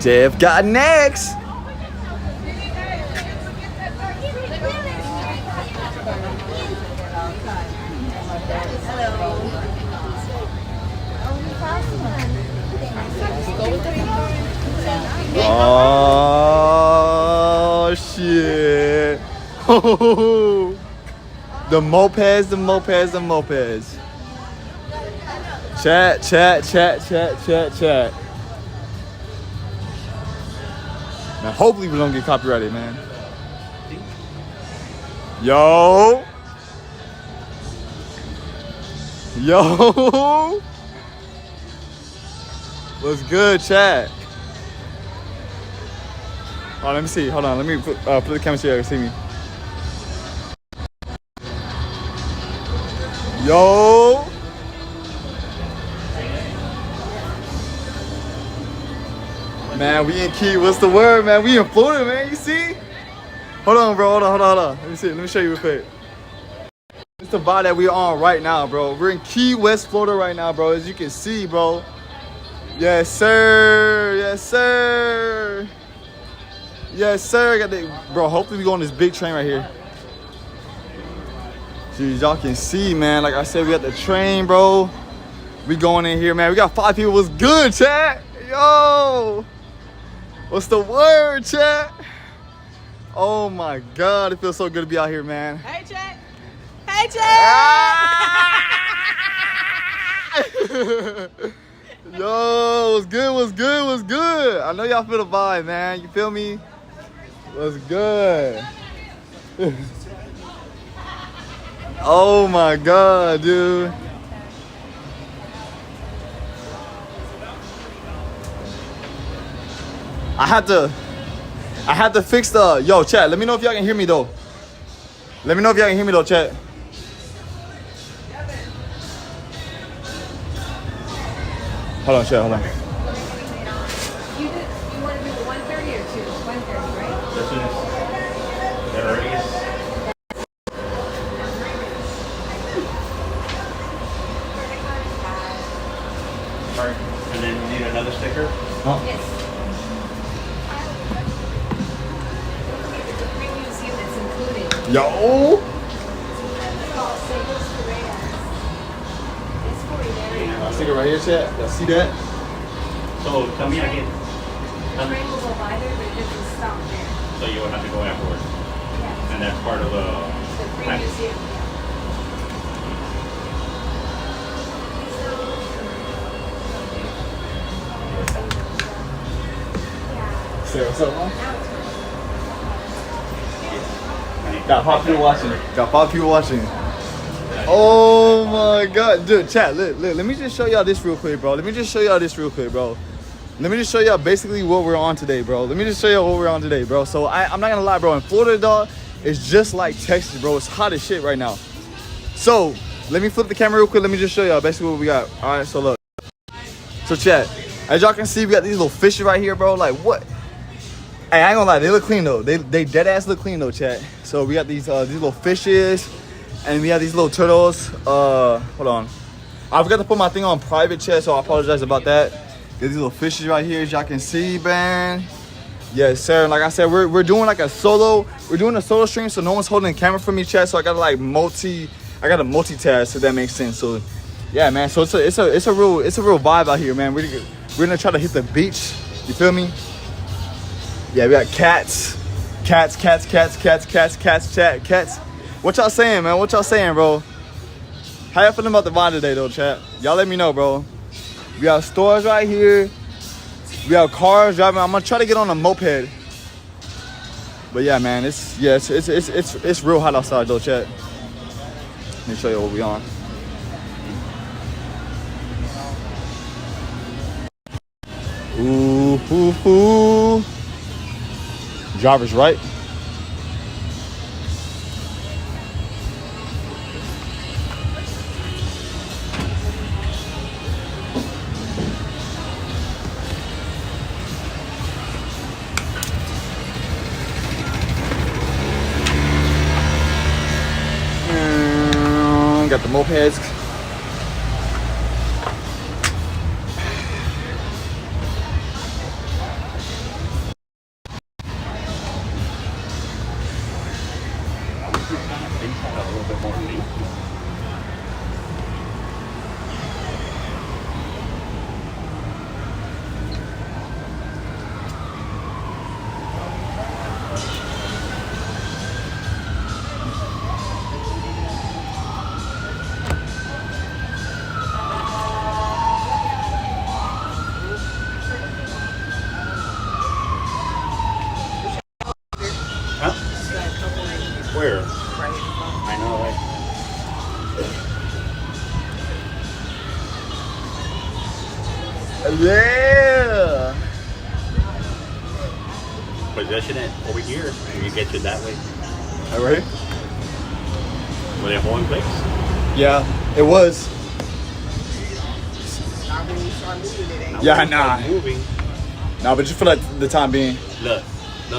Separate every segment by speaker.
Speaker 1: Jeff got next. Oh shit. The mopeds. Chat. Now hopefully we don't get copyrighted, man. Yo. What's good, chat? Oh, let me see. Hold on. Let me put the camera so you can see me. Yo. Man, we in Key. What's the word, man? We in Florida, man. You see? Hold on, bro. Hold on. Let me see. Let me show you real quick. It's the vibe that we're on right now, bro. We're in Key West, Florida right now, bro. As you can see, bro. Yes, sir. Got the, bro, hopefully we go on this big train right here. Jeez, y'all can see, man. Like I said, we got the train, bro. We going in here, man. We got 5 people. What's good, chat? Yo. What's the word, chat? Oh, my God. It feels so good to be out here, man.
Speaker 2: Hey, chat.
Speaker 1: Yo, what's good? I know y'all feel the vibe, man. You feel me? What's good? Oh my God, dude. I had to fix the, yo, chat. Let me know if y'all can hear me though. Chat. Hold on, chat, hold on.
Speaker 2: You want to do the 1:30 or 1:30, right?
Speaker 3: As soon as the earliest. Alright, and then you need another sticker?
Speaker 1: Huh?
Speaker 2: Yes. The previous units included.
Speaker 1: Yo. I see it right here, chat. Y'all see that?
Speaker 3: So tell me again.
Speaker 2: The train will go by there, but it doesn't stop there.
Speaker 3: So you will have to go afterwards.
Speaker 2: Yeah.
Speaker 3: And that's part of the
Speaker 2: previous unit.
Speaker 1: Say what's up, man? Got 5 people watching. Oh my God, dude, chat, look, let me just show y'all this real quick, bro. Let me just show y'all basically what we're on today, bro. So I'm not gonna lie, bro. In Florida, dog, it's just like Texas, bro. It's hot as shit right now. So let me flip the camera real quick. Let me just show y'all basically what we got. All right, so look. So chat, as y'all can see, we got these little fishes right here, bro. Like what? Hey, I ain't gonna lie, they look clean though. They dead ass look clean though, chat. So we got these little fishes. And we have these little turtles. Hold on. I forgot to put my thing on private, chat, so I apologize about that. Get these little fishes right here, as y'all can see, man. Yes, sir. And like I said, we're doing like a solo. We're doing a solo stream, so no one's holding the camera for me, chat. So I gotta multitask, if that makes sense. So yeah, man. So it's a real vibe out here, man. We're gonna try to hit the beach. You feel me? Yeah, we got cats. Cats, chat. What y'all saying, man? What y'all saying, bro? How y'all feeling about the vibe today, though, chat? Y'all let me know, bro. We got stores right here. We have cars driving. I'm gonna try to get on a moped. But yeah, man, it's real hot outside, though, chat. Let me show you what we on. Ooh. Driver's right. Got the mopeds. Yeah.
Speaker 3: Position it over here, and you get you that way.
Speaker 1: All right.
Speaker 3: Were they holding place?
Speaker 1: Yeah, it was.
Speaker 4: Not when you start moving it, ain't.
Speaker 1: Yeah,
Speaker 3: When you
Speaker 1: nah.
Speaker 3: start moving.
Speaker 1: Nah, but just for like the time being.
Speaker 3: Look,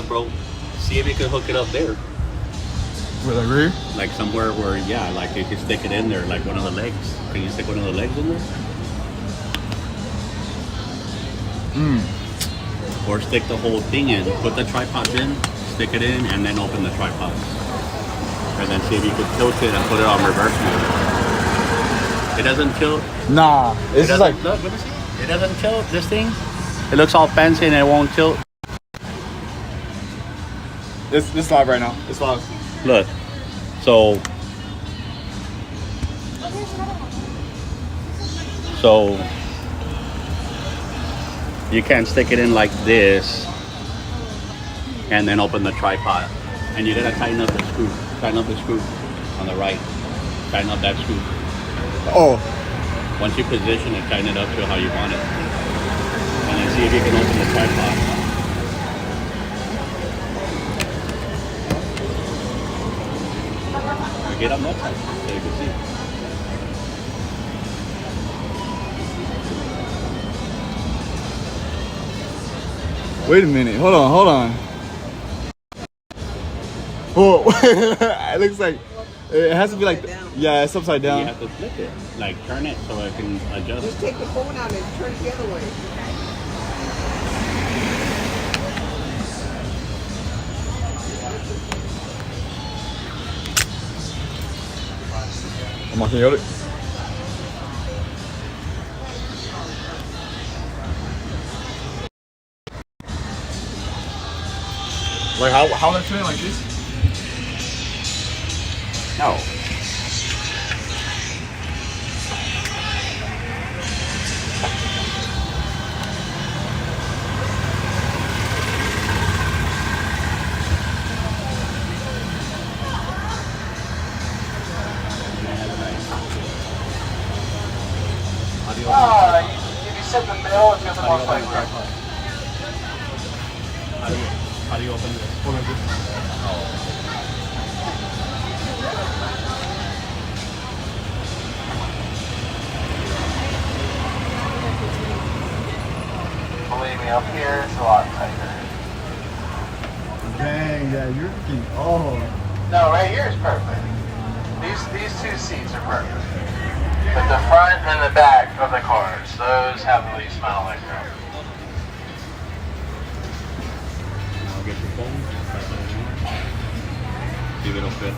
Speaker 3: bro. See if you can hook it up there,
Speaker 1: Where, like right here?
Speaker 3: like somewhere where, yeah, like you can stick it in there, like one of the legs. Can you stick one of the legs in there? Or stick the whole thing in. Put the tripod in, stick it in, and then open the tripod. And then see if you can tilt it and put it on reverse mode. It doesn't tilt.
Speaker 1: Nah, it's just like
Speaker 3: Look, let me see. It doesn't tilt. This thing. It looks all fancy and it won't tilt.
Speaker 1: it's live right now. It's live.
Speaker 3: Look. So you can stick it in like this and then open the tripod. And you gotta tighten up the screw. Tighten up the screw on the right. Tighten up that screw.
Speaker 1: Oh,
Speaker 3: Once you position it, tighten it up to how you want it. And then see if you can open the tripod. Get up that side so you can see.
Speaker 1: wait a minute. Hold on. Oh, it looks like it has to be like yeah, it's upside
Speaker 3: You
Speaker 1: down.
Speaker 3: have to flip it, like turn it so it can adjust.
Speaker 4: Just take the phone out and turn it the other way.
Speaker 1: I'm not chaotic. Like how they're turning like this?
Speaker 3: No.
Speaker 5: If you sit in the middle, it's gonna be more fun.
Speaker 3: How do you open this?
Speaker 5: Believe me, up here it's a lot tighter.
Speaker 1: Dang, yeah, you're freaking
Speaker 5: No, right here is perfect. These two seats are perfect. But the front and the back of the cars, those have the least amount of leg room.
Speaker 3: I'll get your phone. See if it'll fit.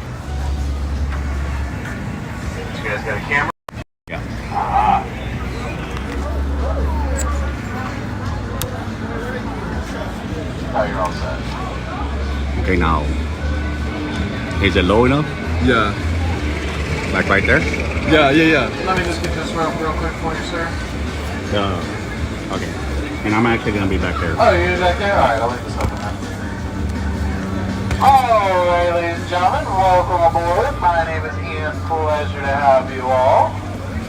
Speaker 5: You guys got a camera?
Speaker 3: Yeah.
Speaker 5: Oh, you're all set.
Speaker 3: Okay, now. Is it low enough?
Speaker 1: yeah.
Speaker 3: Like right there?
Speaker 1: Yeah.
Speaker 5: Let me just get this real quick for you, sir.
Speaker 3: Okay. And I'm actually gonna be back there.
Speaker 5: Oh, you're back there? Alright, I'll leave this open then. Alright, ladies and gentlemen, welcome aboard. My name is Ian. Pleasure to have you all.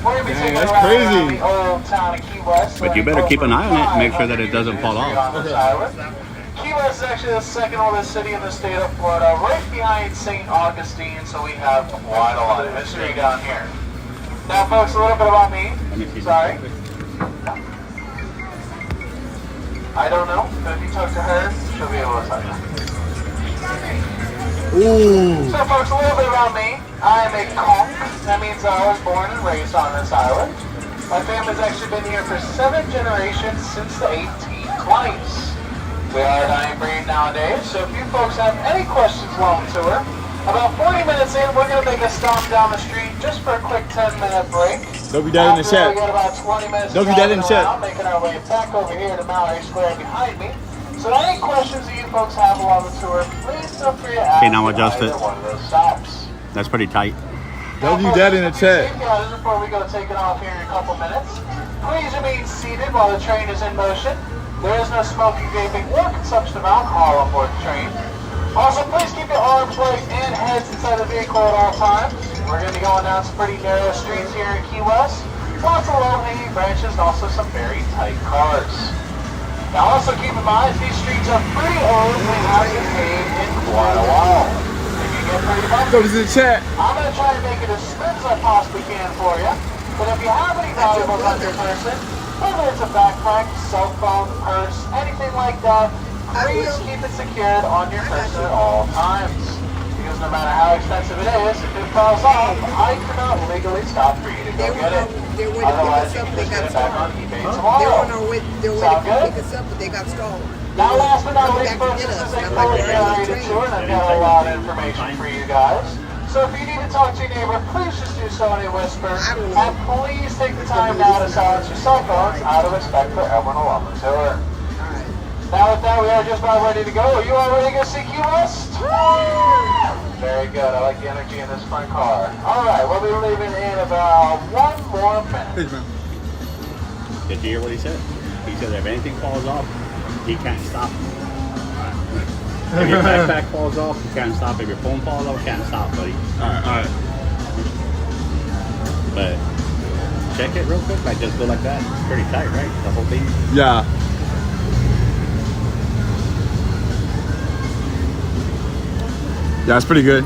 Speaker 5: We're gonna be
Speaker 1: Dang,
Speaker 5: taking a
Speaker 1: that's
Speaker 5: ride
Speaker 1: crazy.
Speaker 5: around the old town of Key West.
Speaker 3: But you better keep an eye on it, make sure that it doesn't fall off.
Speaker 5: On this island. Key West is actually the second oldest city in the state of Florida, right behind St. Augustine, so we have quite a lot of history down here. Now, folks, a little bit about me.
Speaker 3: Let me see.
Speaker 5: Sorry. I don't know, but if you talk to her, she'll be able to tell you.
Speaker 1: Ooh.
Speaker 5: So, folks, a little bit about me. I am a conch. That means I was born and raised on this island. My family's actually been here for 7 generations since the 1820s. We are a dying breed nowadays, so if you folks have any questions while on tour, about 40 minutes in, we're going to make a stop down the street just for a quick 10-minute break.
Speaker 1: Don't be that in the
Speaker 5: After
Speaker 1: chat.
Speaker 5: We got about 20 minutes
Speaker 1: Don't be that in the chat.
Speaker 5: around, making our way back over here to Mallory Square behind me. So any questions that you folks have while on the tour, please feel free to ask.
Speaker 3: Okay, now adjust
Speaker 5: at
Speaker 3: it.
Speaker 5: either one of those stops.
Speaker 3: That's pretty tight.
Speaker 1: Don't be that in the chat.
Speaker 5: Before we go taking off here in a couple minutes, please remain seated while the train is in motion. There is no smoking, vaping, or consumption of alcohol on board the train. Also, please keep your arms, legs, and heads inside the vehicle at all times. We're going to be going down some pretty narrow streets here in Key West. Lots of low-hanging branches and also some very tight cars. Now also keep in mind, these streets are pretty old and they haven't been paved in quite a while. If you get pretty bumpy,
Speaker 1: Throw this in the chat.
Speaker 5: I'm going to try and make it as smooth as I possibly can for you. But if you have any valuables on your person, whether it's a backpack, cell phone, purse, anything like that, please keep it secured on your person at all times. Because no matter how expensive it is, if it falls off, I cannot legally stop for you to go get it. Otherwise, you can just get it back on eBay tomorrow.
Speaker 4: They're waiting to pick us up, but they got stalled.
Speaker 5: Now, last but not least, folks, this is a fully generated tour, and I've got a lot of information for you guys. So if you need to talk to your neighbor, please just do so in a whisper. And please take the time now to silence your cell phones out of respect for everyone along the tour. Now with that, we are just about ready to go. Are you all ready to go see Key West? Very good. I like the energy in this front car. All right, we'll be leaving in about 1 more minute.
Speaker 1: Thanks, man.
Speaker 3: Did you hear what he said? He said if anything falls off, he can't stop. If your backpack falls off, you can't stop. If your phone falls off, you can't stop, buddy.
Speaker 1: Alright.
Speaker 3: But check it real quick. Like just go like that. It's pretty tight, right? The whole thing.
Speaker 1: Yeah. Yeah, it's pretty good.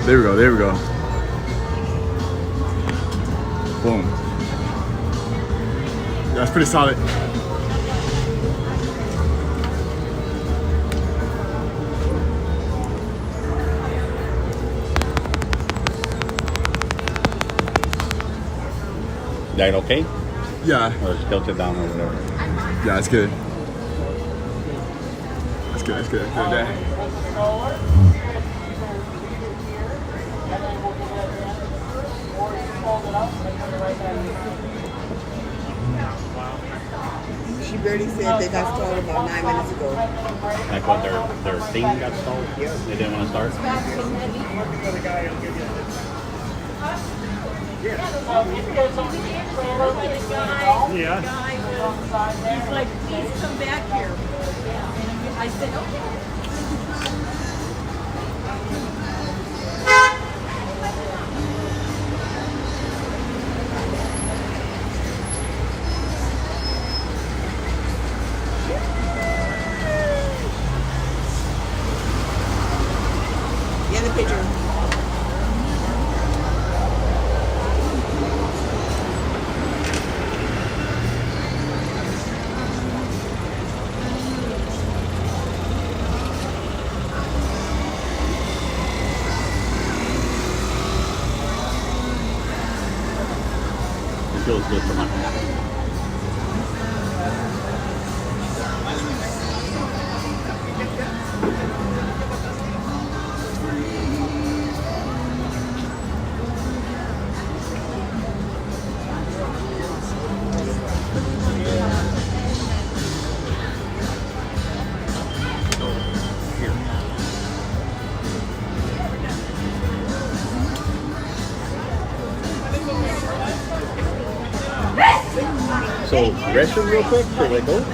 Speaker 1: There we go, there we go. Boom. Yeah, it's pretty solid.
Speaker 3: That okay?
Speaker 1: Yeah,
Speaker 3: Or it's tilted down or whatever.
Speaker 1: yeah, it's good. It's good, it's good, it's good. Yeah.
Speaker 4: She barely said they got stalled about 9 minutes ago.
Speaker 3: Like what their thing got stalled? They didn't want to start?
Speaker 2: Yeah. He's like, please come back here. I said, okay.
Speaker 4: Get the picture.
Speaker 3: It feels good for my phone. So, restroom real quick before we go?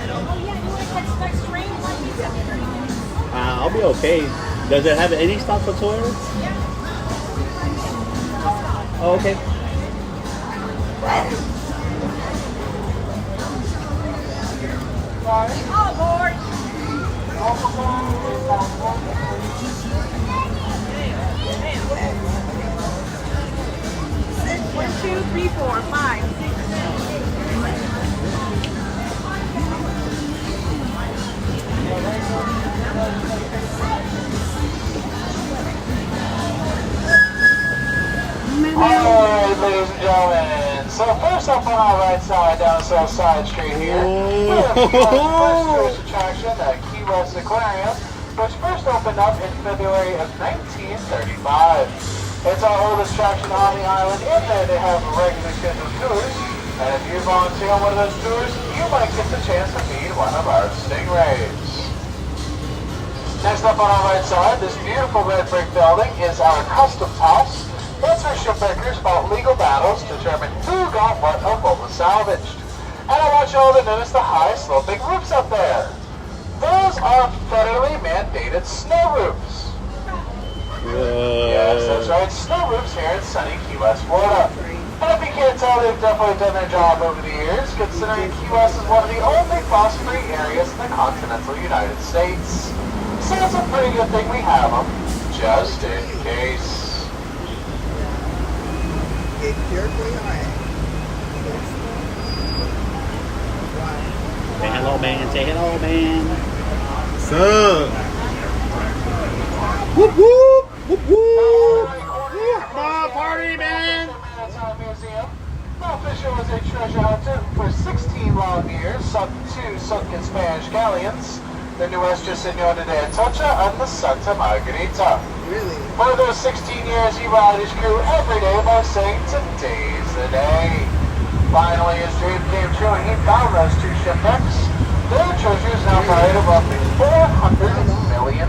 Speaker 3: I'll be okay. Does it have any stops whatsoever? Oh, okay.
Speaker 2: One, two, three, four, five, six, 7.
Speaker 5: Alright, ladies and gentlemen. So first up on our right side, down South Side Street here, we have the first tourist attraction at Key West Aquarium, which first opened up in February of 1935. It's our oldest attraction on the island. In there they have regular scheduled tours, and if you volunteer on one of those tours, you might get the chance to meet one of our stingrays. Next up on our right side, this beautiful red brick building is our customs house. It's where shipwreckers fought legal battles to determine who got what of what was salvaged. And I want you all to notice the high sloping roofs up there. Those are federally mandated snow roofs. Yes, that's right. Snow roofs here in sunny Key West, Florida. And if you can't tell, they've definitely done their job over the years, considering Key West is one of the only frost-free areas in the continental United States. So it's a pretty good thing we have them, just in case.
Speaker 4: It's jerky hard.
Speaker 3: Say hello, man. Say hello, man.
Speaker 1: What's up? Whoop whoop! Whoop whoop!
Speaker 3: Ball party, man.
Speaker 5: Museum. Well, Fisher was a treasure hunter for 16 long years, sunk 2 sunken Spanish galleons, the Nuestra Senora de Atocha and the Santa Margarita.
Speaker 4: Really?
Speaker 5: For those 16 years, he rallied his crew every day by saying, "Today's the day." Finally, his dream came true and he found those 2 shipwrecks. Their treasure is now valued at roughly $400 million.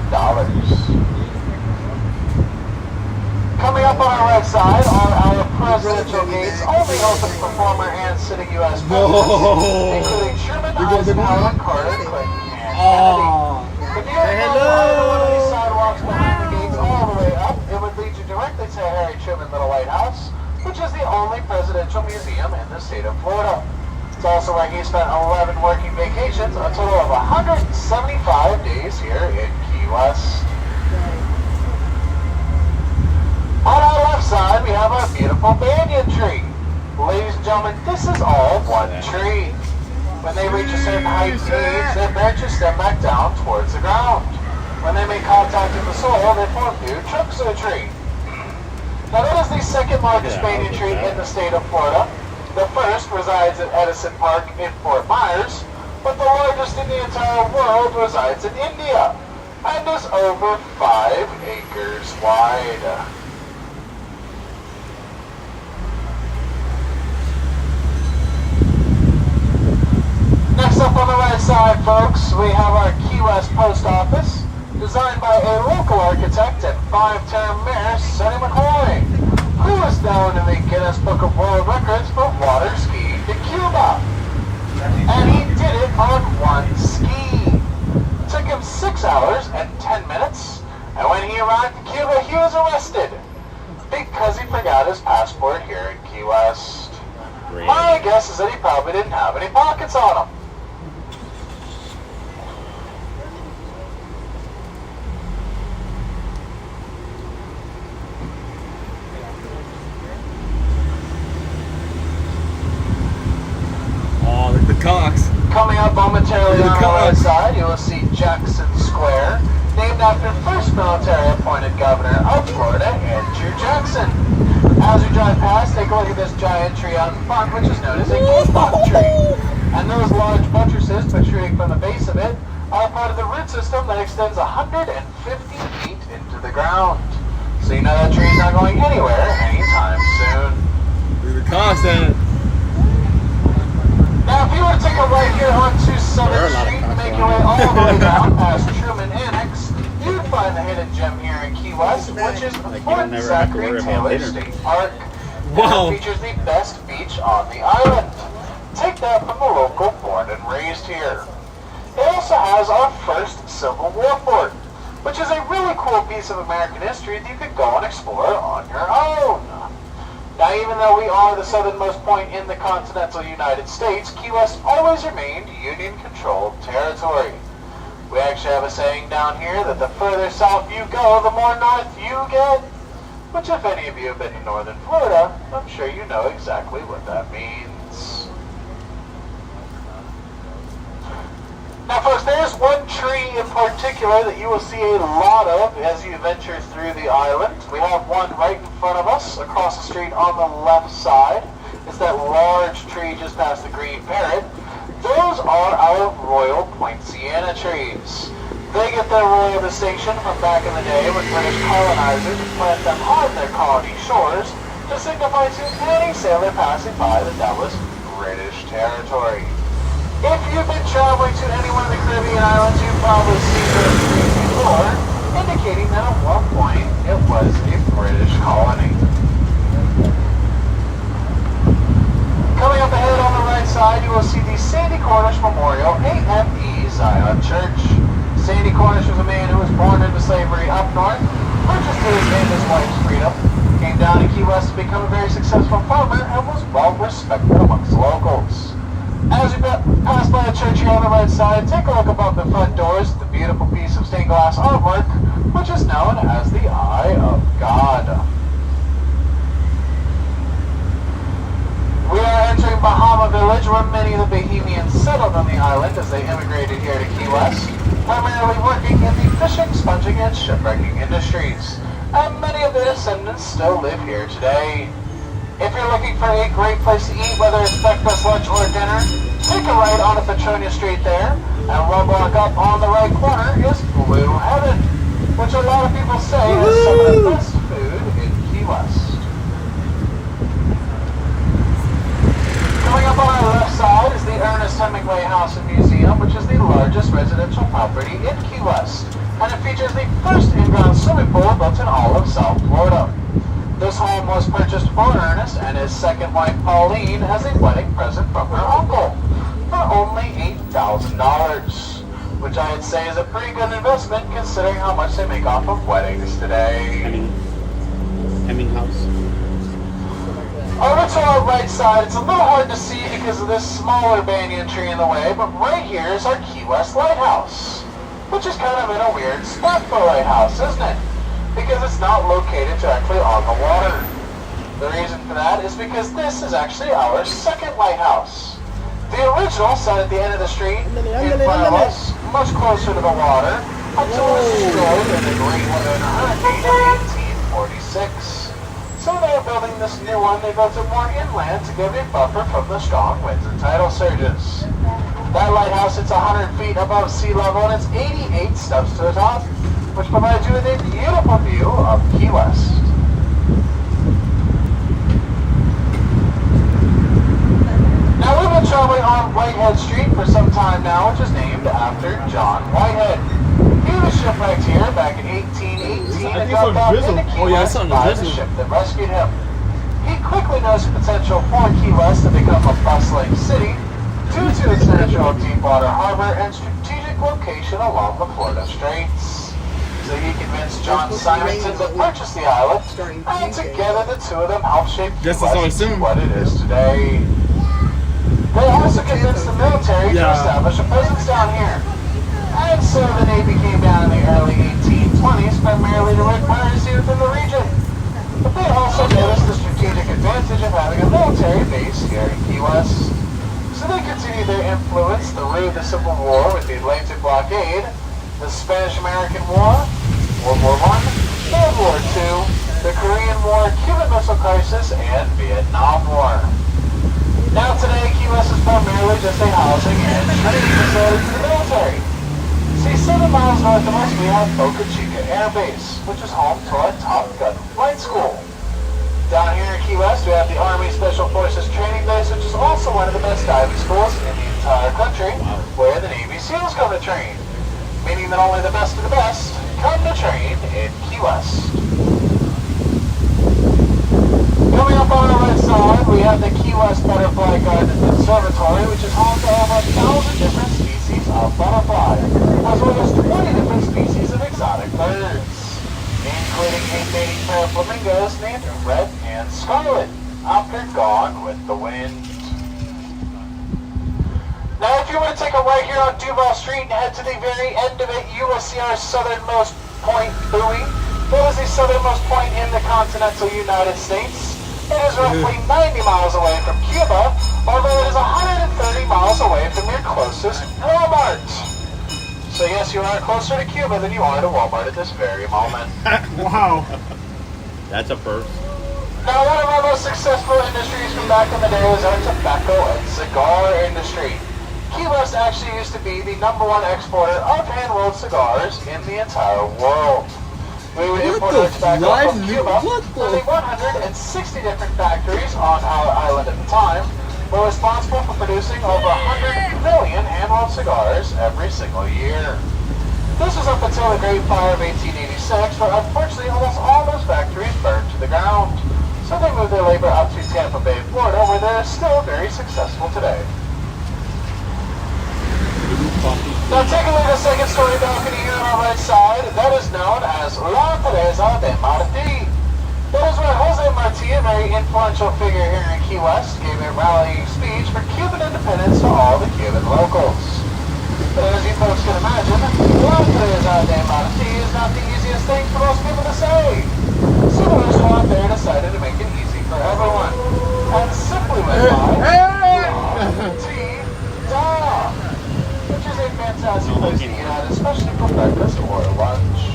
Speaker 5: Coming up on our right side are our presidential gates, only open for former and sitting U.S. presidents, including Truman, Eisenhower, Carter, Clinton, and Kennedy. If you had one of these sidewalks behind the gates all the way up, it would lead you directly to Harry Truman Little Lighthouse, which is the only presidential museum in the state of Florida. It's also where he spent 11 working vacations, a total of 175 days here in Key West. On our left side, we have our beautiful banyan tree. Ladies and gentlemen, this is all one tree. When they reach a certain height and age, their branches stem back down towards the ground. When they make contact with the soil, they form new trunks of the tree. Now, that is the second largest banyan tree in the state of Florida. The first resides at Edison Park in Fort Myers, but the largest in the entire world resides in India, and is over 5 acres wide. Next up on the right side, folks, we have our Key West Post Office, designed by a local architect and 5-term mayor, Sonny McCoy, who is known in the Guinness Book of World Records for water skiing to Cuba. And he did it on one ski. It took him 6 hours and 10 minutes, and when he arrived in Cuba, he was arrested because he forgot his passport here in Key West. My guess is that he probably didn't have any pockets on him.
Speaker 1: Oh, look at the cocks.
Speaker 5: Coming up momentarily
Speaker 1: Look
Speaker 5: on
Speaker 1: at
Speaker 5: the
Speaker 1: the
Speaker 5: right
Speaker 1: cocks.
Speaker 5: side, you will see Jackson Square, named after first military-appointed governor of Florida, Andrew Jackson. As we drive past, take a look at this giant tree out in front, which is known as a ginkgo tree. And those large buttresses protruding from the base of it are part of the root system that extends 150 feet into the ground. So you know that tree is not going anywhere anytime soon.
Speaker 1: Look at the cocks then.
Speaker 5: Now, if you were to take a right here onto 7th Street and make your way all the way down past Truman Annex, you'd find the hidden gem here in Key West, which is Fort
Speaker 3: never have to
Speaker 5: Zachary
Speaker 3: worry about
Speaker 5: Taylor
Speaker 3: dinner.
Speaker 5: State Park.
Speaker 1: Wow.
Speaker 5: And it features the best beach on the island. Take that from the local born and raised here. It also has our first Civil War fort, which is a really cool piece of American history that you could go and explore on your own. Now, even though we are the southernmost point in the continental United States, Key West always remained Union-controlled territory. We actually have a saying down here that the further south you go, the more north you get. Which, if any of you have been to northern Florida, I'm sure you know exactly what that means. Now, folks, there's one tree in particular that you will see a lot of as you venture through the island. We have one right in front of us, across the street on the left side. It's that large tree just past the green parrot. Those are our royal poinciana trees. They get their royal distinction from back in the day when British colonizers would plant them on their colony shores to signify to any sailor passing by that that was British territory. If you've been traveling to any one of the Caribbean islands, you've probably seen those trees before, indicating that at one point it was a British colony. Coming up ahead on the right side, you will see the Sandy Cornish Memorial AME Zion Church. Sandy Cornish was a man who was born into slavery up north, purchased his to become a very successful farmer and was well respected amongst the locals. As you pass by the church here on the right side, take a look above the front doors at the beautiful piece of stained glass artwork, which is known as the Eye of God. We are entering Bahama Village, where many of the Bahamians settled on the island as they immigrated here to Key West, primarily working in the fishing, sponging, and shipwrecking industries. And many of their descendants still live here today. If you're looking for a great place to eat, whether it's breakfast, lunch, or dinner, take a right onto Petronia Street there, and one block up on the right corner is Blue Heaven, which a lot of people say is some of the best food in Key West. Coming up on our left side is the Ernest Hemingway House and Museum, which is the largest residential property in Key West, and it features the first in-ground swimming pool built in all of South Florida. This home was purchased for Ernest and his second wife Pauline as a wedding present from her uncle for only $8,000, which I'd say is a pretty good investment considering how much they make off of weddings today.
Speaker 3: Hemming House.
Speaker 5: Over to our right side, it's a little hard to see because of this smaller banyan tree in the way, but right here is our Key West Lighthouse, which is kind of in a weird spot for a lighthouse, isn't it? Because it's not located directly on the water. The reason for that is because this is actually our second lighthouse. The original sat at the end of the street in front of us, much closer to the water, until it was destroyed in the Great Lagoon Hurricane in 1846. So they're building this new one. They built it more inland to give a buffer from the strong winds and tidal surges. That lighthouse sits 100 feet above sea level and it's 88 steps to the top, which provides you with a beautiful view of Key West. Now we've been traveling on Whitehead Street for some time now, which is named after John Whitehead. He was shipwrecked here back in 1818 and dropped off into Key West by the ship that rescued him. He quickly noticed the potential for Key West to become a bustling city due to its natural deep-water harbor and strategic location along the Florida Straits. So he convinced John Simonton to purchase the island, and together the two of them helped shape Key West to what it is today. They also convinced the military to establish a presence down here. And so the Navy came down in the early 1820s primarily to rid piracy within the region. But they also noticed the strategic advantage of having a military base here in Key West. So they continued their influence through the Civil War with the Atlantic Blockade, the Spanish-American War, World War I, World War II, the Korean War, Cuban Missile Crisis, and Vietnam War. Now today, Key West is primarily just a housing and training facility for the military. See, 7 miles north of us, we have Boca Chica Air Base, which is home to our Top Gun Flight School. Down here in Key West, we have the Army Special Forces Training Base, which is also one of the best diving schools in the entire country, where the Navy SEALs come to train, meaning that only the best of the best come to train in Key West. Coming up on our right side, we have the Key West Butterfly Garden Conservatory, which is home to over 1,000 different species of butterfly, as well as 20 different species of exotic birds, including a mating pair of flamingos named Red and Scarlet, after Gone with the Wind. Now, if you were to take a right here on Duval Street and head to the very end of it, you will see our southernmost point buoy. That is the southernmost point in the continental United States. It is roughly 90 miles away from Cuba, although it is 130 miles away from your closest Walmart. So yes, you are closer to Cuba than you are to Walmart at this very moment.
Speaker 1: Wow.
Speaker 3: That's a first.
Speaker 5: Now, one of our most successful industries from back in the day is our tobacco and cigar industry. Key West actually used to be the #1 exporter of hand-rolled cigars in the entire world. We would import our tobacco from Cuba. Nearly 160 different factories on our island at the time were responsible for producing over 100 million hand-rolled cigars every single year. This was up until the Great Fire of 1886, where unfortunately almost all those factories burned to the ground. So they moved their labor out to Tampa Bay, Florida, where they're still very successful today. Now take a look at the second-story balcony here on our right side. That is known as La Teresa de Marti. That is where Jose Marti, a very influential figure here in Key West, gave a rallying speech for Cuban independence to all the Cuban locals. But as you folks can imagine, Londres a Monty is not the easiest thing for most people to say. So the restaurant there decided to make it easy for everyone, and simply went by T-Da, which is a fantastic place to eat at, especially for breakfast or lunch.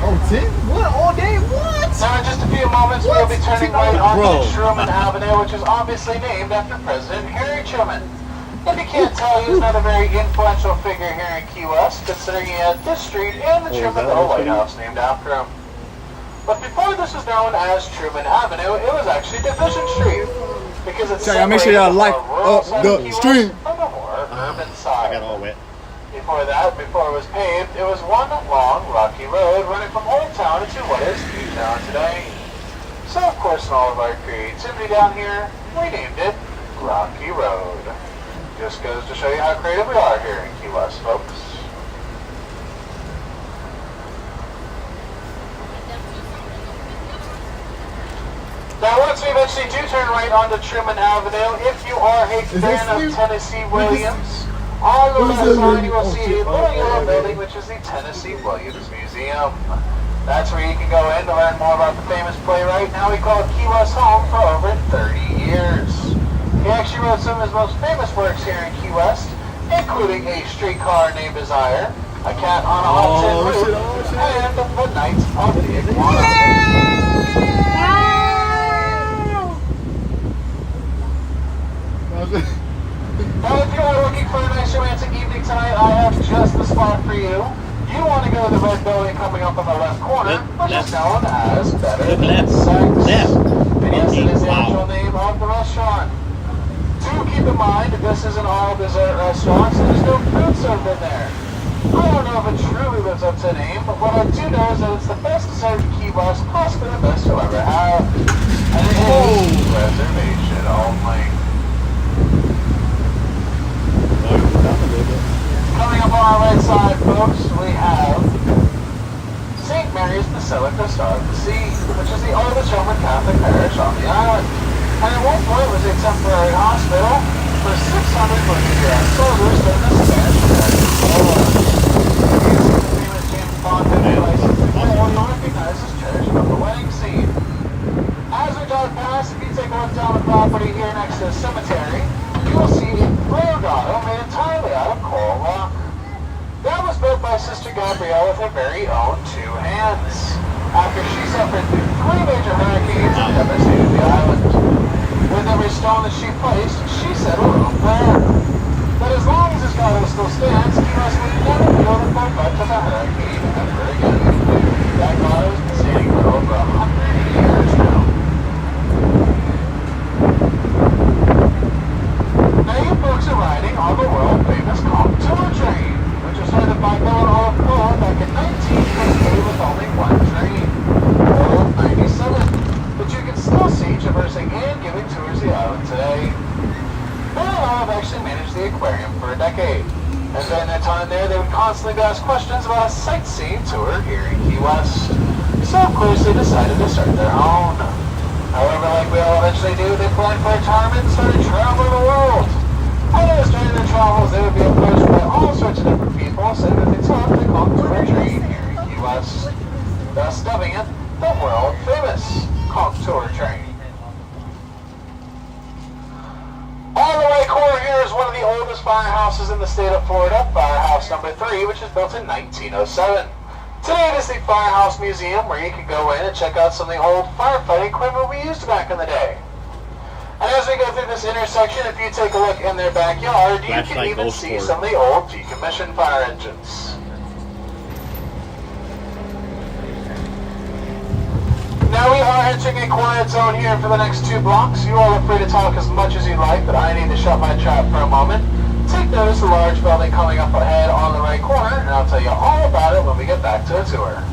Speaker 1: Oh, 10? What? All day? What?
Speaker 5: Now, in just a few moments, we'll be turning right onto
Speaker 1: Bro.
Speaker 5: Truman Avenue, which is obviously named after President Harry Truman. If you can't tell, he was not a very influential figure here in Key West, considering he had this street and the Truman Little White House named after him. But before this was known as Truman Avenue, it was actually Division Street, because it's
Speaker 1: Y'all make sure y'all like
Speaker 5: rural side of
Speaker 1: the
Speaker 5: Key
Speaker 1: stream.
Speaker 5: West from the more urban
Speaker 3: I
Speaker 5: side.
Speaker 3: got all wet.
Speaker 5: Before that, before it was paved, it was one long, rocky road running from Old Town into what is Newtown today. So, of course, in all of our creativity down here, we named it Rocky Road. Just goes to show you how creative we are here in Key West, folks. Now, once we eventually do turn right onto Truman Avenue, if you are a fan of Tennessee Williams, on the left side you will see a little yellow building, which is the Tennessee Williams Museum. That's where you can go in to learn more about the famous playwright, now we call Key West home, for over 30 years. He actually wrote some of his most famous works here in Key West, including A Streetcar Named Desire, A Cat on a Hot Tin Roof, and The Night of the Iguana. Now, if you are looking for a nice romantic evening tonight, I have just the spot for you. You want to go to the red building coming up on the left corner, which is known as Better Than Sex. And yes, it is the actual name of the restaurant. Do keep in mind that this is an all-dessert restaurant, so there's no food served in there. I don't know if it truly lives up to the name, but what I do know is that it's the best dessert in Key West, possibly the best you'll ever have. And it is reservation only. Coming up on our right side, folks, we have St. Mary's Basilica Star of the Sea, which is the oldest Roman Catholic parish on the island. And at one point was a temporary hospital for 600 Bolivian soldiers during the Spanish American War. Using the famous James Bond movie license to kill, you'll recognize this church from the wedding scene. As we drive past, if you take a look down the property here next to the cemetery, you will see a prayer grotto made entirely out of coral rock. That was built by Sister Gabrielle with her very own two hands, after she suffered through 3 major hurricanes and devastated the island. With every stone that she placed, she said a little prayer. But as long as this grotto still stands, Key West would never feel the full effect of a hurricane ever again. That grotto has been standing for over 100 years now. Now you folks are riding on the world-famous Conch Tour train, which was started by Bill and Olive Cole back in 1928 with only one train, World 97, which you can still see traversing and giving tours the island today. Bill and Olive actually managed the aquarium for a decade, and during their time there, they would constantly be asked questions about a sightseeing tour here in Key West. So of course they decided to start their own. However, like we all eventually do, they planned for retirement and started traveling the world. And as during their travels, they would be approached by all sorts of different people, saying that they took the Conch Tour train here in Key West, thus dubbing it the world-famous Conch Tour train. On the right corner here is one of the oldest firehouses in the state of Florida, Firehouse number 3, which is built in 1907. Today it is the Firehouse Museum, where you can go in and check out some of the old firefighting equipment we used back in the day. And as we go through this intersection, if you take a look in their backyard, you can even see some of the old decommissioned fire engines. Now we are entering a quiet zone here for the next 2 blocks. You all are free to talk as much as you'd like, but I need to shut my trap for a moment. Take notice of the large building coming up ahead on the right corner, and I'll tell you all about it when we get back to the tour.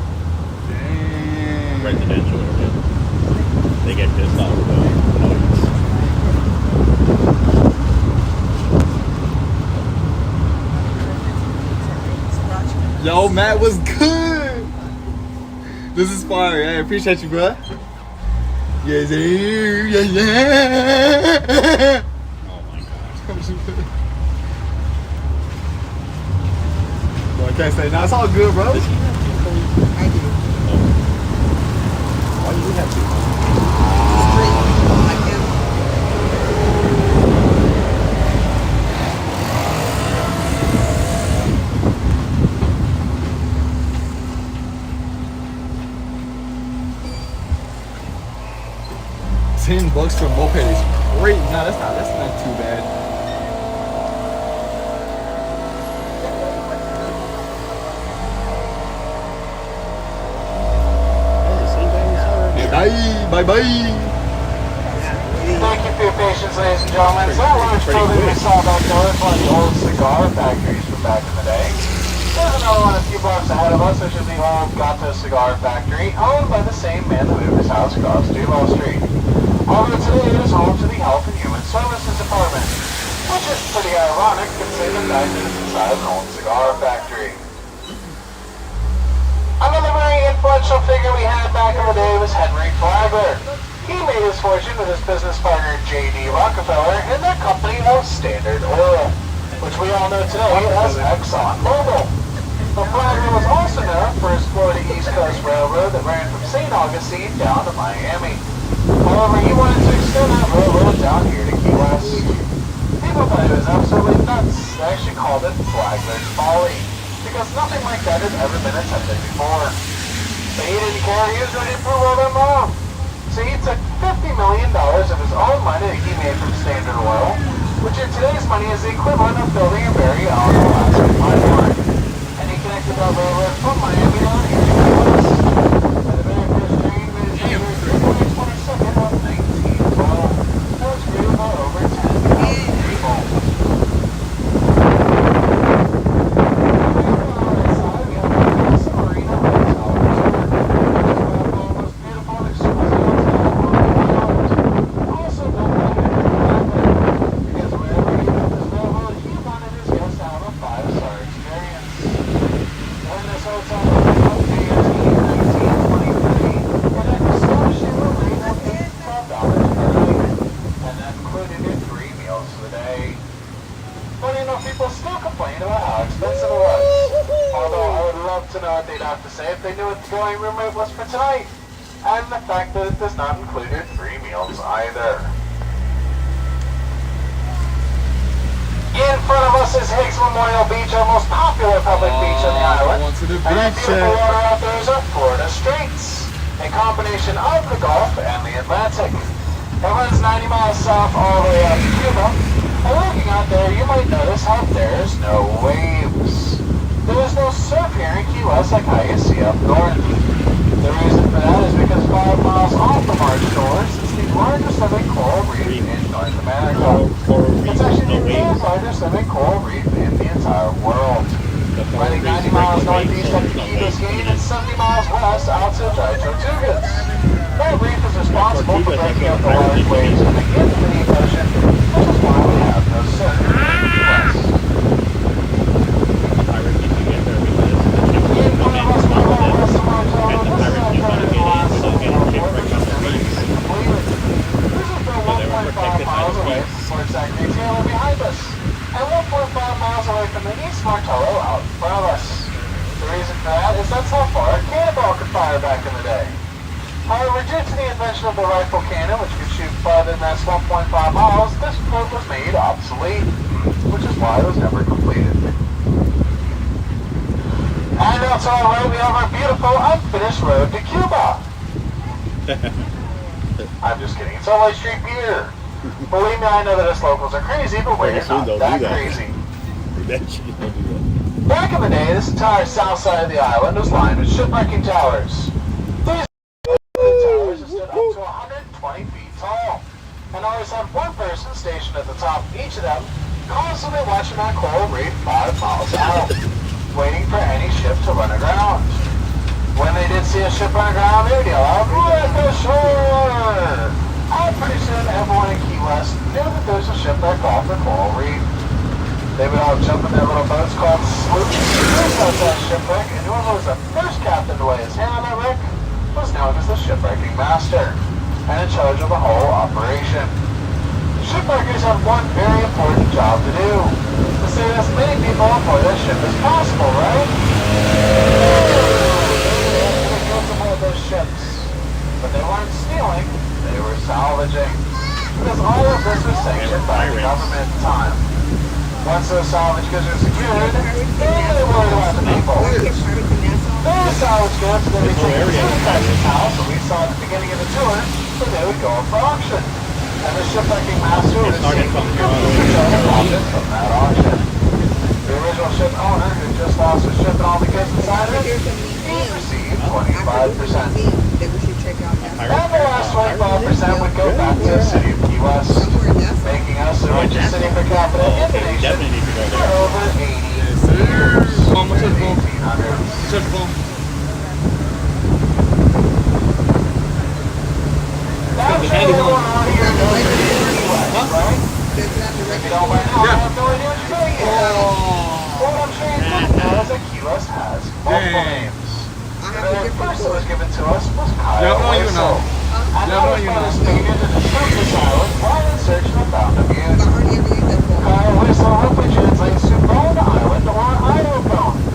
Speaker 3: Residential area. They get pissed off with the noise.
Speaker 1: Yo, Matt was good. This is fire. I appreciate you, bro. Yes, sir. Yes, yeah.
Speaker 3: Oh my god.
Speaker 1: Bro, I can't say. Nah, it's all good, bro.
Speaker 4: I do.
Speaker 3: Why do you have to?
Speaker 4: Straight like him.
Speaker 1: $10 for a moped is great. No, that's not too bad. Bye bye.
Speaker 5: Thank you for your patience, ladies and gentlemen. So that large building we saw back there is one of the old cigar factories from back in the day. There's another one a few blocks ahead of us, which is the old Gato Cigar Factory, owned by the same man that moved his house across Duval Street. However, today it is home to the Health and Human Services Department, which is pretty ironic considering the fact that it's inside an old cigar factory. Another very influential figure we had back in the day was Henry Flagler. He made his fortune with his business partner J.D. Rockefeller in their company of Standard Oil, which we all know today as ExxonMobil. But Flagler was also known for his Florida East Coast Railroad that ran from St. Augustine down to Miami. However, he wanted to extend that railroad down here to Key West. People thought it was absolutely nuts. They actually called it Flagler's Folly, because nothing like that has ever been attempted before. But he didn't care, he was ready to prove all them wrong. So he took $50 million of his own money that he made from Standard Oil, which in today's money is the equivalent of building a very own Alaska pipeline. And he connected that railroad from Miami down here to Key West. And the very first train made its way February 22nd of 1912. That was greeted by over 10,000 people. People still complain about how expensive it was. Although I would love to know what they'd have to say if they knew what the going room rate was for tonight. And the fact that it does not include your 3 meals either. In front of us is Higgs Memorial Beach, our most popular public beach on the island.
Speaker 1: On to the
Speaker 5: And that
Speaker 1: beach,
Speaker 5: beautiful water out there is our Florida Straits, a combination of the Gulf and the Atlantic. It runs 90 miles south all the way out to Cuba. And looking out there, you might notice how there's no waves. There is no surf here in Key West like how you see up north. The reason for that is because 5 miles off from our shores is the largest living coral reef in North America. It's actually the 3rd largest living coral reef in the entire world. Running 90 miles northeast up to Key Biscayne and 70 miles west out to Dry Tortugas. That reef is responsible for breaking up the large waves coming into the deep ocean, which is why we have no surf in the West. In front of us, we have our West Martello. This is our current last completed. This is about 1.5 miles away from Fort Zachary Taylor behind us, and 1.5 miles away from the East Martello out in front of us. The reason for that is that's how far a cannonball could fire back in the day. However, due to the invention of the rifle cannon, which could shoot farther than that's 1.5 miles, this fort was made obsolete, which is why it was never completed. And now to our right, we have our beautiful unfinished road to Cuba. I'm just kidding. It's a Light Street Pier. Believe me, I know that us locals are crazy, but we're not that crazy. Back in the day, this entire south side of the island was lined with shipwrecking towers. These towers stood up to 120 feet tall, and always had one person stationed at the top of each of them, constantly watching that coral reef 5 miles out, waiting for any ship to run aground. When they did see a ship run aground, they would yell out, "Let the shore!" And pretty soon, everyone in Key West knew that there was a shipwreck off the coral reef. They would all jump in their little boats called sloops, race out that shipwreck, and whoever was the first captain to lay his hand on that wreck was known as the shipwrecking master, and in charge of the whole operation. Shipwreckers have one very important job to do: to save as many people on board that ship as possible, right? They killed aboard those ships, but they weren't stealing; they were salvaging, because all of this was sanctioned by the government at the time. Once those salvage goods are secured, they worried about the people. Those salvage goods would be taken to the Texas house that we saw at the beginning of the tour, where they would go up for auction. And the shipwrecking master would receive a profit from that auction. The original ship owner, who just lost his ship and all the goods inside of it, he received 25%. And the last 25% would go back to the city of Key West, making us the richest city per capita in the nation for over 80 years. In the 1800s. That's what's going on here in Key West, right? If you don't mind, I have no idea what you're doing here. What I'm sure you didn't know is that Key West has multiple names. The very first that was given to us was Kyle Whistle. And that was by the Spaniard to discover this island while in search of a found immune. Kyle Whistle roughly translates to bone island or idle bones.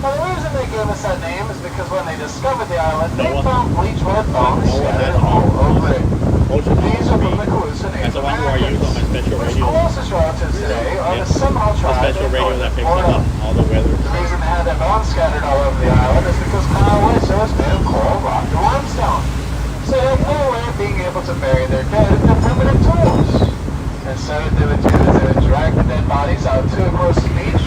Speaker 5: Now the reason they gave us that name is because when they discovered the island, they found bleach red bones scattered all over it. These are from the Calusa Native Americans, which closest relatives today are the Seminole tribe in northern Florida. The reason they had their bones scattered all over the island is because Kyle Whistle is made of coral, rock, and limestone. So they have no way of being able to bury their dead in their primitive tools. And so what they would do is they would drag the dead bodies out to across the beach,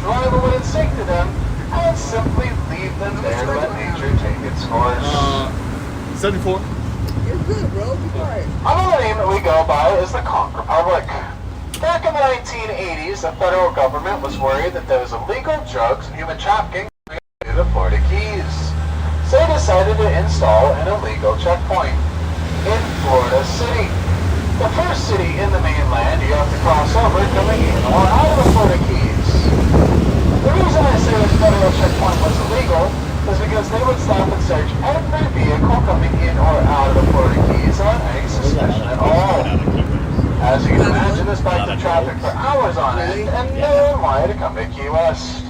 Speaker 5: drive a wooden stake to them, and simply leave them there to let nature take its course.
Speaker 1: 74.
Speaker 4: You're good, bro. Be quiet.
Speaker 5: Another name that we go by is the Conch Republic. Back in the 1980s, the federal government was worried that there was illegal drugs and human trafficking near the Florida Keys. So they decided to install an illegal checkpoint in Florida City. The first city in the mainland you have to cross over coming in or out of the Florida Keys. The reason I say this federal checkpoint was illegal is because they would stop and search every vehicle coming in or out of the Florida Keys on any suspicion at all. As you can imagine, this backed up traffic for hours on end, and no one wanted to come to Key West.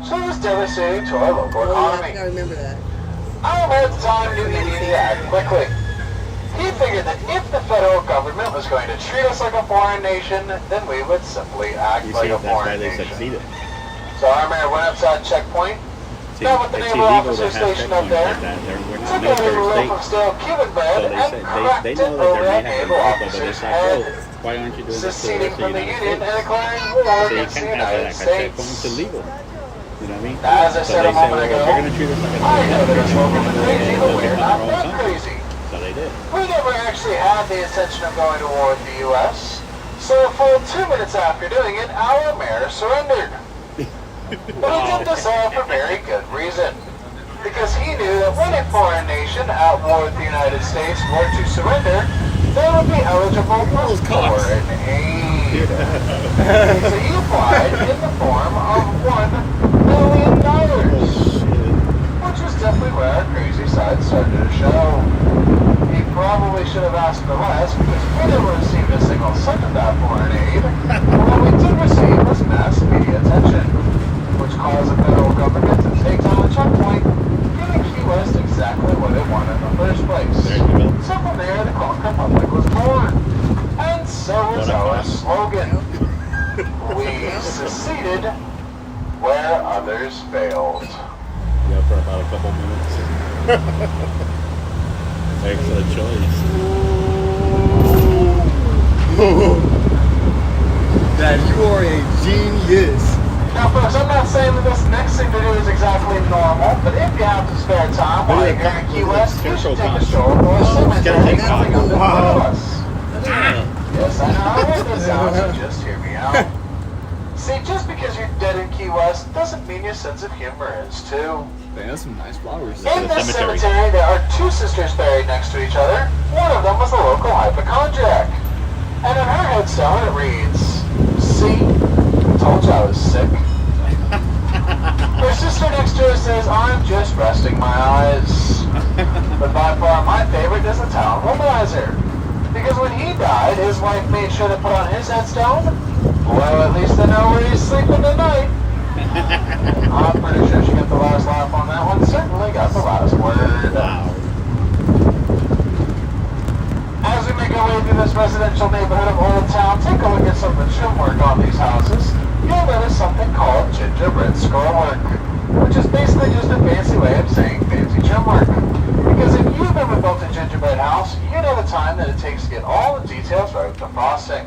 Speaker 5: So it was devastating to our local economy.
Speaker 4: I remember that.
Speaker 5: However, at the time, knew he needed to act quickly. He figured that if the federal government was going to treat us like a foreign nation, then we would simply act like a foreign nation. So our mayor went up to that checkpoint, met with the naval officer stationed up there, took out a loaf of stale Cuban bread, and cracked it over that naval officer's head, seceding from the Union and declaring war against the United States. As I said a moment ago, I know that it's local and crazy, but we're not that crazy. We never actually had the intention of going to war with the U.S., so a full 2 minutes after doing it, our mayor surrendered. But he did this all for very good reason. Because he knew that when a foreign nation at war with the United States were to surrender, they would be eligible for foreign aid. So he applied in the form of $1 million. Which was definitely where our crazy side started to show. He probably should have asked for less because we never received a single cent of that foreign aid. But what we did receive was mass media attention, which caused the federal government to take down the checkpoint, giving Key West exactly what it wanted in the first place. So from there, the Conch Republic was born. And so was our slogan. We seceded where others failed.
Speaker 3: Yeah, for about a couple minutes. Excellent choice.
Speaker 1: Dad, you are a genius.
Speaker 5: Now, folks, I'm not saying that this next thing to do is exactly normal, but if you have some spare time while you're here in Key West, you should take a stroll for a cemetery coming up in front of us. Yes, I know how weird this sounds, so just hear me out. See, just because you're dead in Key West doesn't mean your sense of humor is too.
Speaker 1: Man, that's some nice flowers.
Speaker 5: In this cemetery, there are two sisters buried next to each other. One of them was a local hypochondriac. And on her headstone it reads, "See, told you I was sick." Her sister next to her says, "I'm just resting my eyes." sure to put on his headstone? Well, at least they know where he's sleeping tonight. I'm pretty sure she got the last laugh on that one. Certainly got the last word.
Speaker 3: Wow.
Speaker 5: As we make our way through this residential neighborhood of Old Town, take a look at some of the trim work on these houses. You'll notice something called gingerbread scrollwork, which is basically just a fancy way of saying fancy trim work. Because if you've ever built a gingerbread house, you know the time that it takes to get all the details right with the frosting.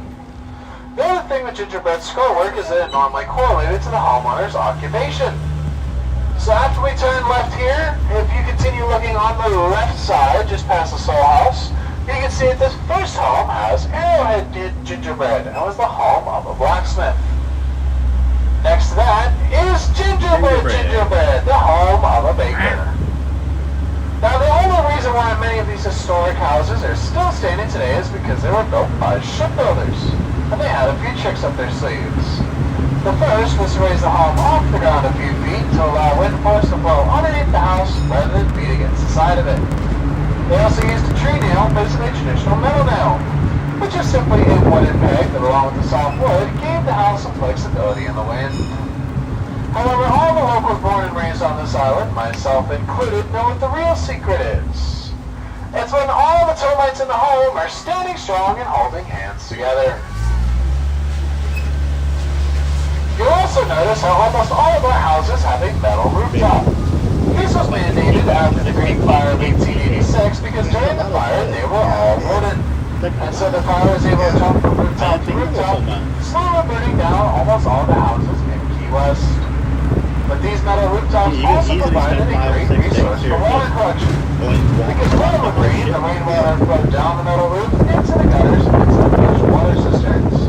Speaker 5: The other thing with gingerbread scrollwork is that it normally correlated to the homeowner's occupation. So after we turn left here, if you continue looking on the left side, just past the Soul House, you can see that this first home has Arrowhead gingerbread, and it was the home of a blacksmith. Next to that is gingerbread, the home of a baker. Now the only reason why many of these historic houses are still standing today is because they were built by shipbuilders, and they had a few tricks up their sleeves. The first was to raise the home off the ground a few feet to allow wind force to blow underneath the house rather than beat against the side of it. They also used a tree nail, basically a traditional metal nail, which is simply a wooden peg that, along with the soft wood, gave the house some flexibility in the wind. However, all the locals born and raised on this island, myself included, know what the real secret is. It's when all the termites in the home are standing strong and holding hands together. You'll also notice how almost all of our houses have a metal rooftop. This was mandated after the Great Fire of 1886 because during the fire they were all wooden. And so the fire was able to jump from rooftop to rooftop, slowly burning down almost all the houses in Key West. But these metal rooftops also provided a great resource for water collection. Because when it would rain, the rainwater flowed down the metal roof into the gutters and into the finished water cisterns,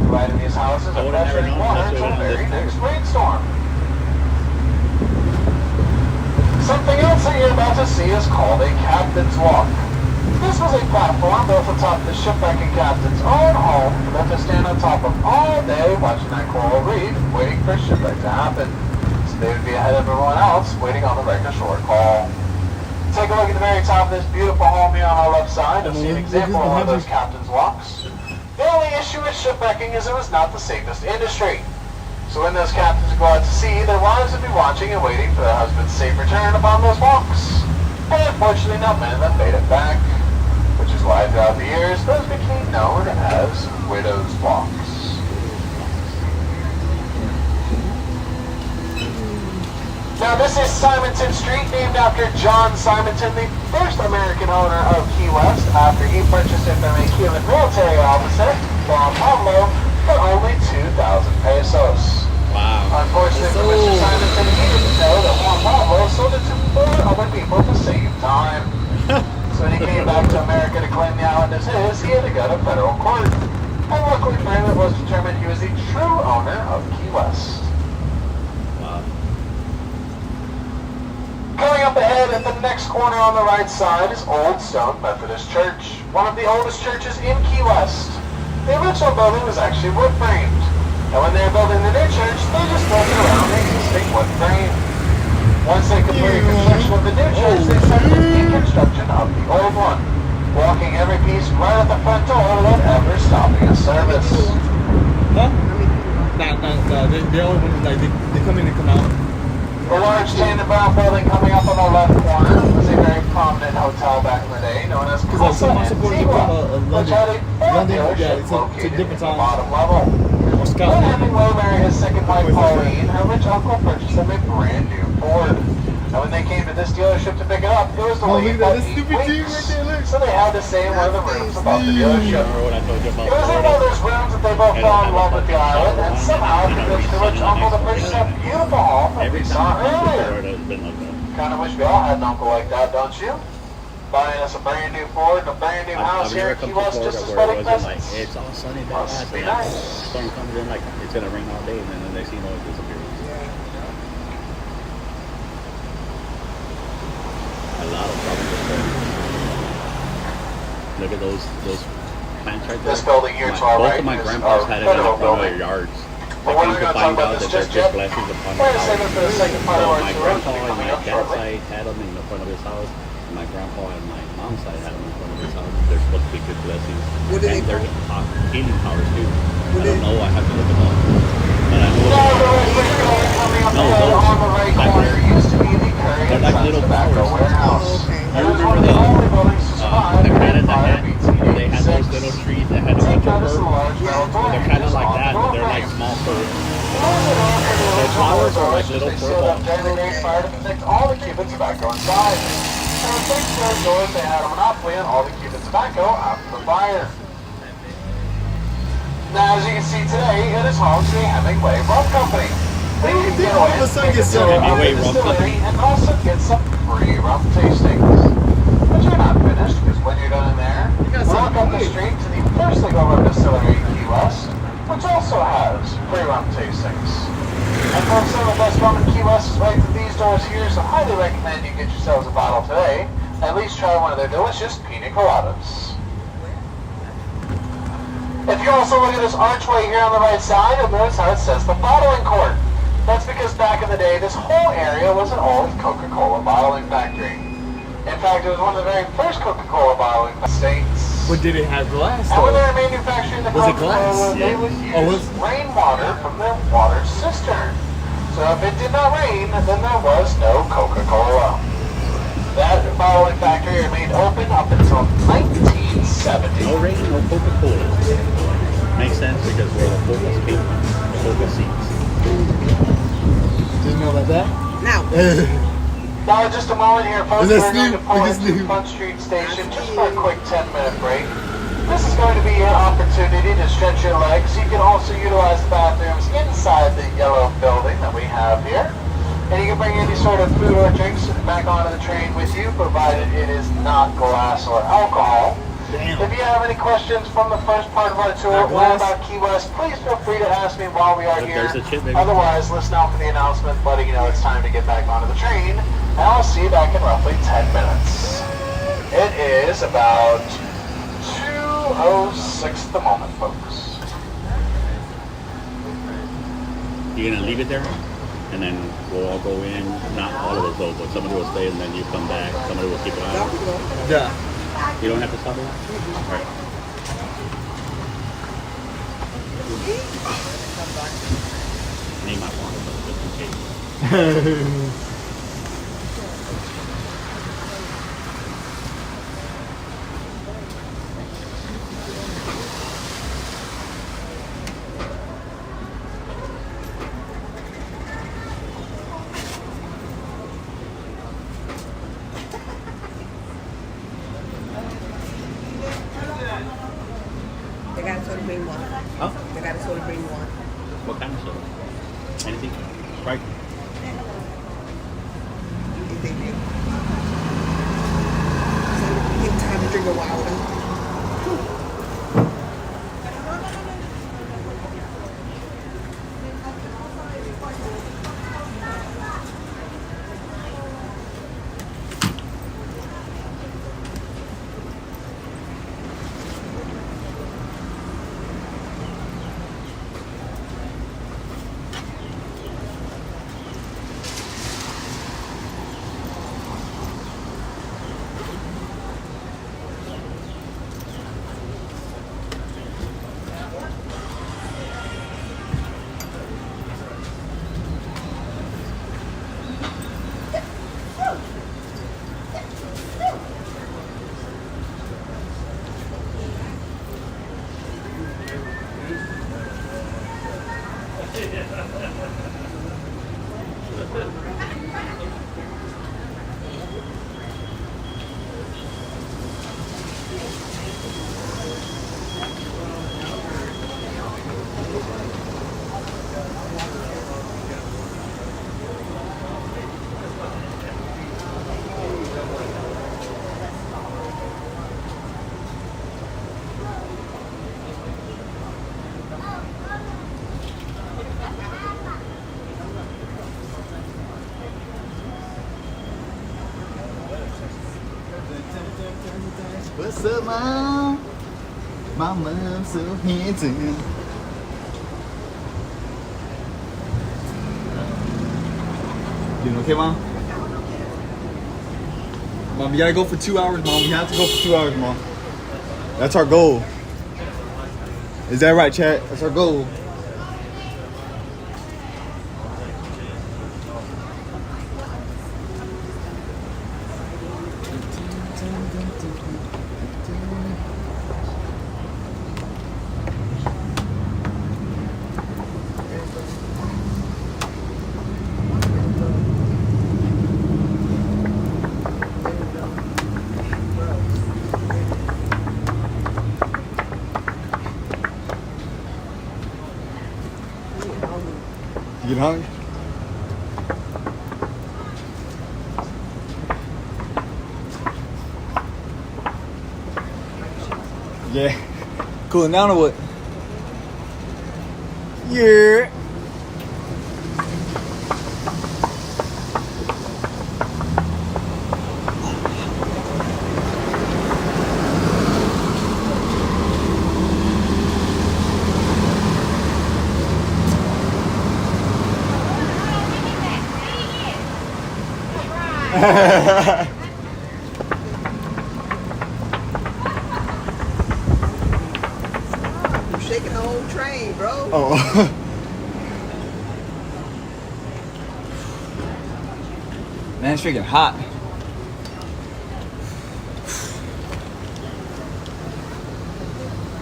Speaker 5: providing these houses a fresh running water until the very next rainstorm. Something else that you're about to see is called a captain's walk. This was a platform built atop the shipwrecking captain's own home for them to stand on top of all day watching that coral reef, waiting for a shipwreck to happen. So they would be ahead of everyone else, waiting on the wreck ashore call. Take a look at the very top of this beautiful home here on our left side. You'll see an example of one of those captain's walks. The only issue with shipwrecking is it was not the safest industry. So when those captains go out to sea, their wives would be watching and waiting for their husband's safe return upon those walks. And unfortunately, not many of them made it back, which is why throughout the years, those became known as widow's walks. Now this is Simonton Street, named after John Simonton, the first American owner of Key West, after he purchased it from a Cuban military officer, Juan Pablo, for only 2,000 pesos.
Speaker 3: Wow.
Speaker 5: Unfortunately for Mr. Simonton, he didn't know that Juan Pablo sold it to 4 other people to save time. So when he came back to America to claim the island as his, he had to go to federal court. And luckily for him, it was determined he was the true owner of Key West.
Speaker 3: Wow.
Speaker 5: Coming up ahead at the next corner on the right side is Old Stone Methodist Church, one of the oldest churches in Key West. The original building was actually wood framed, and when they were building the new church, they just built it around the existing wood frame. Once they completed construction of the new church, they started the deconstruction of the old one, walking every piece right at the front door without ever stopping a service.
Speaker 1: Huh? Nah. They always like they come in and come out.
Speaker 5: The large tan and brown building coming up on the left corner was a very prominent hotel back in the day, known as Casa Antigua, which had a Ford dealership located in the bottom level. When Hemingway married his second wife Pauline, her rich uncle purchased them a brand new Ford. And when they came to this dealership to pick it up, it was delayed by 8 weeks. So they had to stay in one of the rooms above the dealership.
Speaker 3: Remember what I told you about
Speaker 5: It was in one of those rooms that they both fell in love with the island, and somehow convinced the rich uncle to purchase that beautiful home that we saw earlier.
Speaker 3: it's been like that.
Speaker 5: Kind of wish we all had an uncle like that, don't you? Buying us a brand new Ford and a brand new house here in Key West just as wedding
Speaker 3: Like,
Speaker 5: presents.
Speaker 3: it's all sunny,
Speaker 5: Must be
Speaker 3: bad.
Speaker 5: nice.
Speaker 3: Storm comes in like it's gonna rain all day, and then they see no it disappears. A lot of problems with that. Look at those plants right there.
Speaker 5: This building here to our
Speaker 3: Both
Speaker 5: right
Speaker 3: of my
Speaker 5: is
Speaker 3: grandpas
Speaker 5: our
Speaker 3: had it in
Speaker 5: federal
Speaker 3: the front of their
Speaker 5: building.
Speaker 3: yards.
Speaker 5: But we're not going to talk about this just yet. We're
Speaker 3: blessings upon
Speaker 5: going to save it for the second part of
Speaker 3: So
Speaker 5: our
Speaker 3: my
Speaker 5: tour, which
Speaker 3: grandpa
Speaker 5: will be
Speaker 3: and
Speaker 5: coming
Speaker 3: my
Speaker 5: up
Speaker 3: dad's
Speaker 5: shortly.
Speaker 3: side had them in the front of his house. And my grandpa and my mom's side had them in front of his house. They're supposed to be good blessings.
Speaker 4: What do they
Speaker 3: And they're healing powers too. I
Speaker 4: they-
Speaker 3: don't know. I have to look them up. But I know
Speaker 5: Now, the Westwick building coming up ahead on the right corner used to be the Curry
Speaker 3: they're
Speaker 5: and
Speaker 3: like
Speaker 5: Sons
Speaker 3: little
Speaker 5: Tobacco
Speaker 3: flowers.
Speaker 5: Warehouse.
Speaker 4: Okay.
Speaker 3: I
Speaker 5: It was one
Speaker 3: remember
Speaker 5: of the only buildings to survive
Speaker 3: the
Speaker 5: during
Speaker 3: Canada
Speaker 5: fire
Speaker 3: had,
Speaker 5: between
Speaker 3: they had those
Speaker 5: 86.
Speaker 3: little trees that had a
Speaker 5: Take
Speaker 3: bunch of
Speaker 5: notice of the
Speaker 3: fur.
Speaker 5: large metal door
Speaker 3: They're kind of
Speaker 5: hinges
Speaker 3: like
Speaker 5: on
Speaker 3: that,
Speaker 5: the
Speaker 3: but
Speaker 5: door
Speaker 3: they're like
Speaker 5: frame.
Speaker 3: small fur.
Speaker 5: Their
Speaker 3: flowers are like little
Speaker 5: they
Speaker 3: fur
Speaker 5: sealed up
Speaker 3: balls.
Speaker 5: during the Great Fire to protect all the Cuban tobacco inside. And with thanks to their doors, they had a monopoly on all the Cuban tobacco after the fire. Now, as you can see today, it is home to the Hemingway Rum Company. They can get
Speaker 1: all of
Speaker 5: away
Speaker 1: a sudden get
Speaker 5: and
Speaker 1: so
Speaker 3: Hemingway
Speaker 5: the
Speaker 3: Rum
Speaker 5: distillery
Speaker 3: Company.
Speaker 5: and also get some free rum tastings. But you're not finished, because when you're done in there, walk up the street to the First Rum Distillery in Key West, which also has free rum tastings. And folks, some of the best rum in Key West is right through these doors here, so I highly recommend you get yourselves a bottle today. At least try one of their delicious pina coladas. If you also look at this archway here on the right side, you'll notice how it says the bottling court. That's because back in the day, this whole area was an old Coca-Cola bottling factory. In fact, it was one of the very first Coca-Cola bottling states.
Speaker 1: But did it have glass
Speaker 5: And when they
Speaker 1: though?
Speaker 5: were manufacturing the
Speaker 1: Was it
Speaker 5: Coca-Cola,
Speaker 1: glass?
Speaker 5: they
Speaker 1: Yeah.
Speaker 5: would use
Speaker 1: Oh, was-
Speaker 5: rainwater from their water cistern. So if it did not rain, then there was no Coca-Cola. That bottling factory remained open up until 1970.
Speaker 3: No rain, no Coca-Cola. Makes sense because where the Coca's came from. Coca seeds.
Speaker 1: Didn't know about that?
Speaker 4: Now,
Speaker 5: Now, in just a moment here, folks,
Speaker 1: Is that
Speaker 5: we're going to
Speaker 1: Steve?
Speaker 5: pull
Speaker 1: Look at
Speaker 5: into
Speaker 1: Steve.
Speaker 5: Front Street Station just for a quick 10-minute break. This is going to be your opportunity to stretch your legs. You can also utilize the bathrooms inside the yellow building that we have here. And you can bring any sort of food or drinks back onto the train with you, provided it is not glass or alcohol.
Speaker 1: Damn.
Speaker 5: If you have any questions from the first part of our tour
Speaker 1: Not
Speaker 5: or
Speaker 1: glass?
Speaker 5: about Key West, please feel free to ask me while we are
Speaker 3: Look,
Speaker 5: here.
Speaker 3: there's a chip, baby.
Speaker 5: Otherwise, listen out for the announcement letting you know it's time to get back onto the train. And I'll see you back in roughly 10 minutes. It is about 2:06 at the moment, folks.
Speaker 3: You're gonna leave it there, and then we'll all go in. Not all of us though, but somebody will stay, and then you come back. Somebody will keep it
Speaker 4: y'all
Speaker 3: on.
Speaker 4: can go.
Speaker 1: Yeah.
Speaker 3: You don't have to stop it. All right. Name my phone, but just in case.
Speaker 4: They got a soda green one.
Speaker 3: Huh?
Speaker 4: They got a soda green one.
Speaker 3: What kind of soda? Anything? Sprite?
Speaker 4: If they do. So give time to drink a wild one.
Speaker 1: What's up, mom? My mom's so handsome. doing, okay, Mom? Mom, we gotta go for 2 hours, Mom. We have to go for 2 hours, Mom. That's our goal. Is that right, chat? That's our goal. You get hungry? Yeah. Cooling down or what? Yeah.
Speaker 4: You're shaking the whole train, bro.
Speaker 1: Oh. Man, it's freaking hot.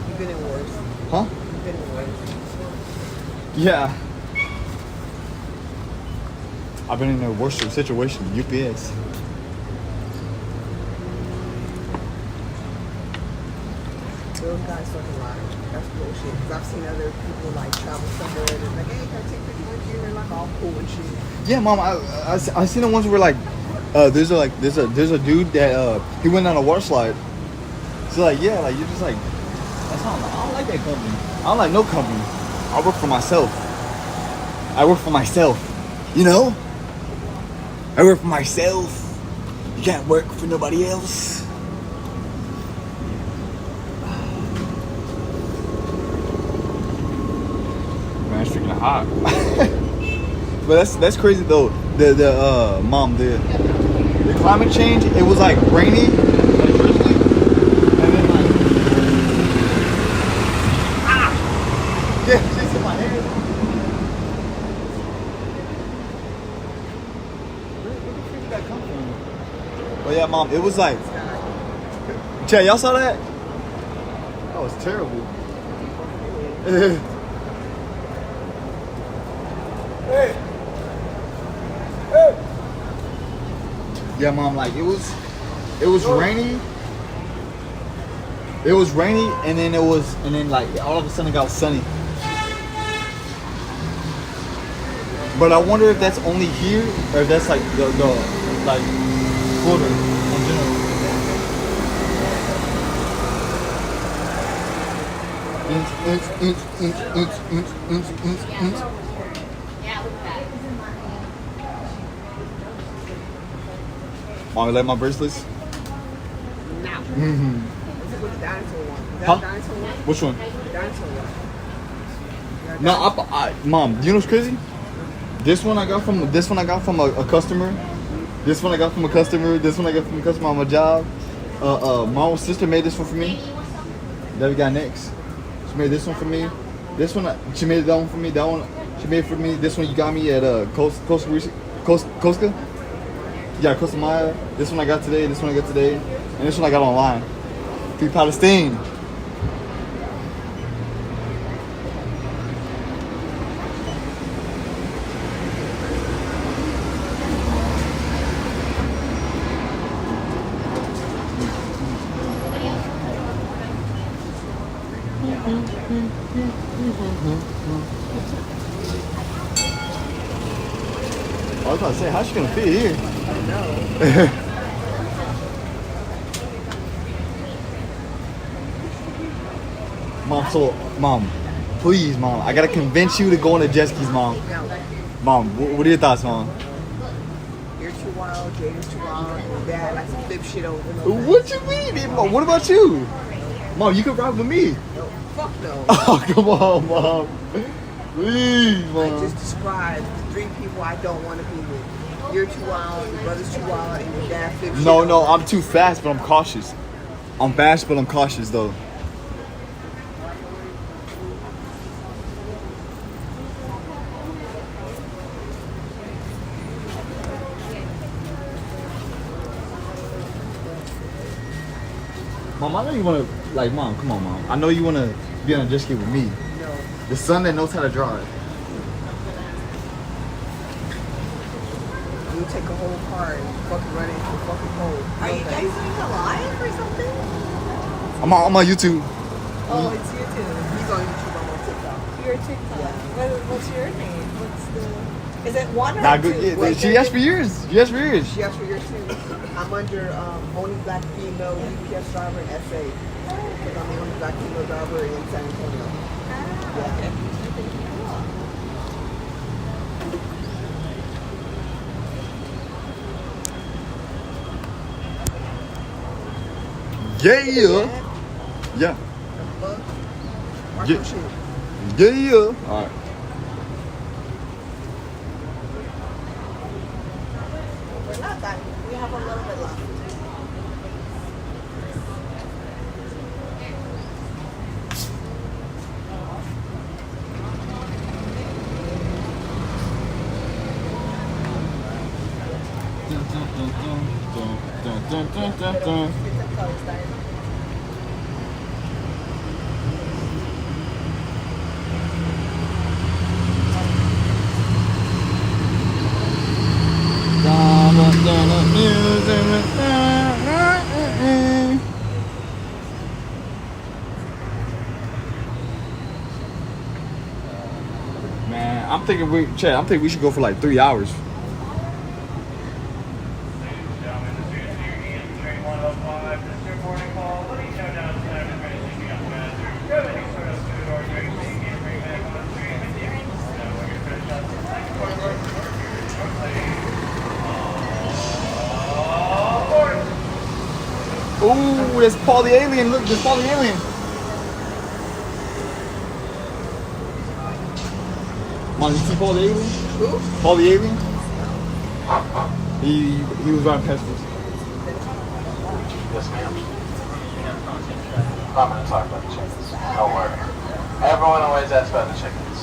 Speaker 4: You've been in worse.
Speaker 1: Huh?
Speaker 4: You've been in worse.
Speaker 1: Yeah. I've been in a worse situation. UPS.
Speaker 4: Those guys fucking lie. That's bullshit. Because I've seen other people like travel somewhere and they're like, hey, can I take pictures with you? And they're like all cool and shit.
Speaker 1: Yeah, Mom. I seen the ones where like, there's a dude that he went on a water slide. So like, yeah, like you're just like, that's not. I don't like that company. I don't like no company. I work for myself. I work for myself. You know. I work for myself. You can't work for nobody else. Man, it's freaking hot. But that's crazy though. The Mom, the climate change. It was like rainy, like drizzly, and then like yeah, she's in my head. Where the freak did that come from? But yeah, Mom, it was like. Chad, y'all saw that? That was terrible. Hey. Yeah, Mom, like it was rainy. It was rainy and then like all of a sudden it got sunny. But I wonder if that's only here or if that's like the like Florida in general. Mom, you like my bracelets?
Speaker 4: No.
Speaker 1: Mm-hmm.
Speaker 4: This is with the dinosaur one. Is that
Speaker 1: Huh?
Speaker 4: the dinosaur one?
Speaker 1: Which one?
Speaker 4: The dinosaur one.
Speaker 1: No, Mom, you know what's crazy? This one I got from a customer. This one I got from a customer. This one I got from a customer on my job. My sister made this one for me. That we got next. She made this one for me. This one she made that one for me. That one she made for me. This one you got me at Costa. Yeah, Costa Maya. This one I got today. This one I got today, and this one I got online. Free Palestine. I was about to say, how's she gonna fit here?
Speaker 4: I know.
Speaker 1: Mom, please, Mom, I gotta convince you to go on the jet skis, Mom.
Speaker 4: No.
Speaker 1: Mom, what are your thoughts, Mom?
Speaker 4: You're too wild, Jada's too wild, your dad likes to flip shit over and over.
Speaker 1: What you mean, Mom? What about you? Mom, you can ride with me.
Speaker 4: No, fuck no.
Speaker 1: Oh, come on, Mom. Please,
Speaker 4: I
Speaker 1: Mom.
Speaker 4: just described the 3 people I don't want to be with. you're too wild, your brother's too wild, and your dad flips shit
Speaker 1: No,
Speaker 4: on
Speaker 1: no,
Speaker 4: you.
Speaker 1: I'm too fast, but I'm cautious. I'm fast, but I'm cautious though. Mom, I know you wanna, like, Mom, come on, Mom. I know you wanna be on a jet ski with me.
Speaker 4: No.
Speaker 1: The son that knows how to drive.
Speaker 4: You take a whole car and fucking run into a fucking pole.
Speaker 2: Are you guys doing a live or something?
Speaker 1: I'm on YouTube.
Speaker 2: Oh, it's YouTube.
Speaker 4: He's on YouTube, I'm on TikTok.
Speaker 2: Your TikTok. What's your name? What's the? Is it one or
Speaker 1: Nah,
Speaker 2: two?
Speaker 1: good. Yeah,
Speaker 4: Wait,
Speaker 1: she asked for yours. She asked for yours.
Speaker 4: She asked for yours too. I'm under only black female UPS driver in SA. Because I'm the only black female driver in San Antonio. Yeah.
Speaker 1: Yeah. Yeah.
Speaker 4: Mark
Speaker 1: Yeah.
Speaker 4: your shit.
Speaker 1: Yeah. All right.
Speaker 2: We're not done. We have a little bit left.
Speaker 1: Man, I'm thinking we should go for like 3 hours. Ooh, there's Paul the Alien. Look, there's Paul the Alien. Mom, you see Paul the Alien?
Speaker 4: Who?
Speaker 1: Paul the Alien? He was running past us.
Speaker 5: Yes, ma'am. I'm gonna talk about the chickens. Don't worry. Everyone always asks about the chickens.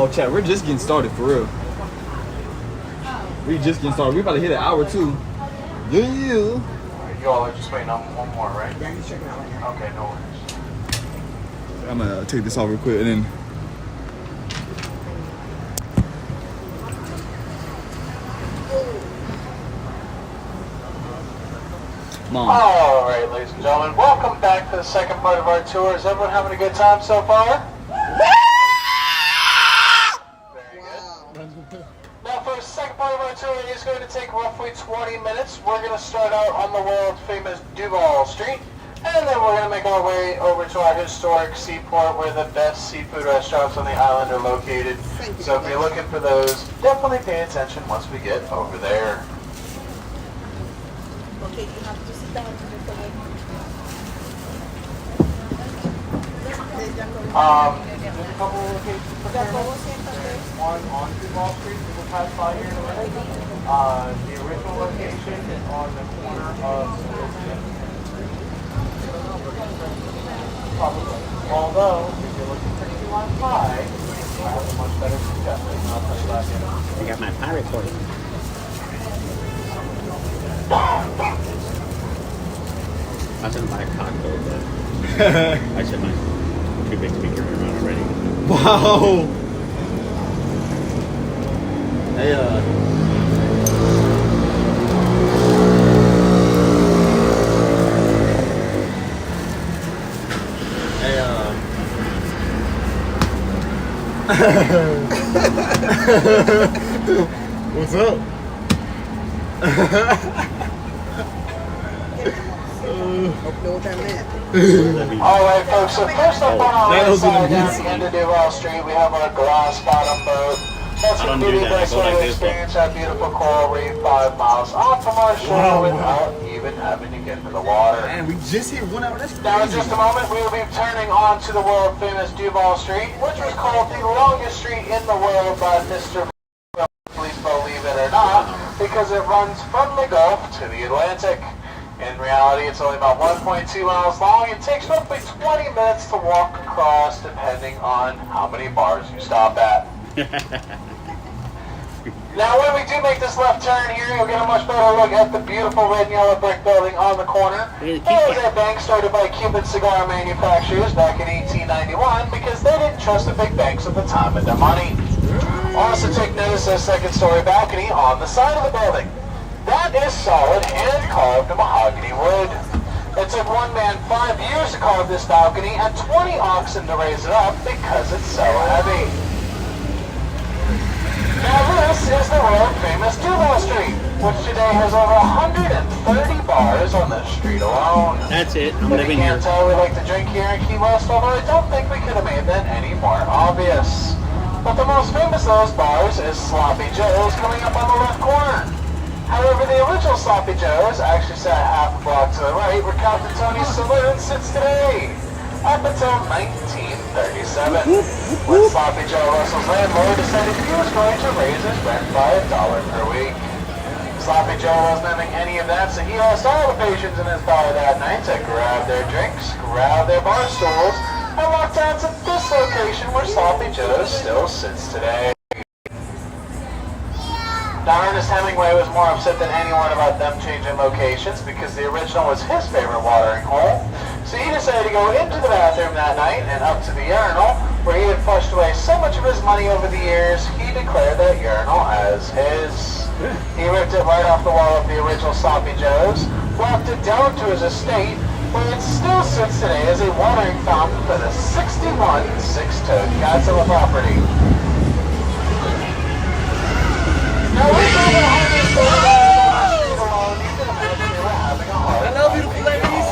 Speaker 1: Oh, chat, we're just getting started for real. We just getting started. We about to hit an hour too. Yeah.
Speaker 5: You all are just waiting on one more, right?
Speaker 4: Yeah, he's checking out right now.
Speaker 5: Okay, no worries.
Speaker 1: I'm gonna take this off real quick and then. Mom.
Speaker 5: All right, ladies and gentlemen, welcome back to the second part of our tour. Is everyone having a good time so far? Very good. Now, for the second part of our tour, it is going to take roughly 20 minutes. We're going to start out on the world famous Duval Street, and then we're going to make our way over to our historic seaport where the best seafood restaurants on the island are located. So if you're looking for those, definitely pay attention once we get over there.
Speaker 2: Okay, you have to sit down to the way.
Speaker 5: There's a couple of locations for cameras. One on Duval Street, we will pass by here in a minute. The original location is on the corner of probably. Although, if you're looking for key lime pie, I have a much better suggestion. I'll tell you that in.
Speaker 3: I got my pirate recording. I said my cocktail, but I said my too big to be carrying around already.
Speaker 1: Wow. Hey, what's up?
Speaker 4: Hope you know what that meant.
Speaker 5: Alright folks, so first up on our
Speaker 1: that
Speaker 5: right
Speaker 1: was
Speaker 5: side
Speaker 1: an
Speaker 5: down at the end of Duval Street, we have our glass bottom boat. That's
Speaker 3: I don't
Speaker 5: going to
Speaker 3: do
Speaker 5: be the
Speaker 3: that. I
Speaker 5: best
Speaker 3: go
Speaker 5: way
Speaker 3: like
Speaker 5: to
Speaker 3: this, though.
Speaker 5: experience our beautiful coral reef 5 miles off from our shore without even having to get into the water.
Speaker 1: Man, we just hit 1 hour. That's
Speaker 5: Now, in
Speaker 1: crazy.
Speaker 5: just a moment, we will be turning onto the world famous Duval Street, which was called the longest street in the world by Mr. Please believe it or not, because it runs from the Gulf to the Atlantic. In reality, it's only about 1.2 miles long and takes roughly 20 minutes to walk across, depending on how many bars you stop at. Now, when we do make this left turn here, you'll get a much better look at the beautiful red and yellow brick building on the corner.
Speaker 3: Look at the
Speaker 5: It
Speaker 3: key
Speaker 5: was a bank started by Cuban cigar manufacturers back in 1891 because they didn't trust the big banks at the time with their money. Also take notice of the second-story balcony on the side of the building. That is solid, hand-carved mahogany wood. It took one man 5 years to carve this balcony and 20 oxen to raise it up because it's so heavy. Now this is the world famous Duval Street, which today has over 130 bars on this street alone.
Speaker 3: That's it. I'm
Speaker 5: If
Speaker 3: living
Speaker 5: you
Speaker 3: here.
Speaker 5: can't tell, we like to drink here in Key West, although I don't think we could have made that any more obvious. But the most famous of those bars is Sloppy Joe's coming up on the left corner. However, the original Sloppy Joe's actually sat half a block to the right where Captain Tony's Saloon sits today. Up until 1937, when Sloppy Joe Russell's landlord decided he was going to raise his rent by $1 per week. Sloppy Joe wasn't having any of that, so he asked all the patrons in his bar that night to grab their drinks, grab their bar stools, and walk down to this location where Sloppy Joe's still sits today. Now, Ernest Hemingway was more upset than anyone about them changing locations because the original was his favorite watering hole. So he decided to go into the bathroom that night and up to the urinal, where he had flushed away so much of his money over the years, he declared that urinal as his. He ripped it right off the wall of the original Sloppy Joe's, walked it down to his estate, where it still sits today as a watering fountain for the 61 six-toed cats of the property. Now, we know the hardest thing about the street alone, you can imagine they were having a hard
Speaker 1: Hello, beautiful ladies.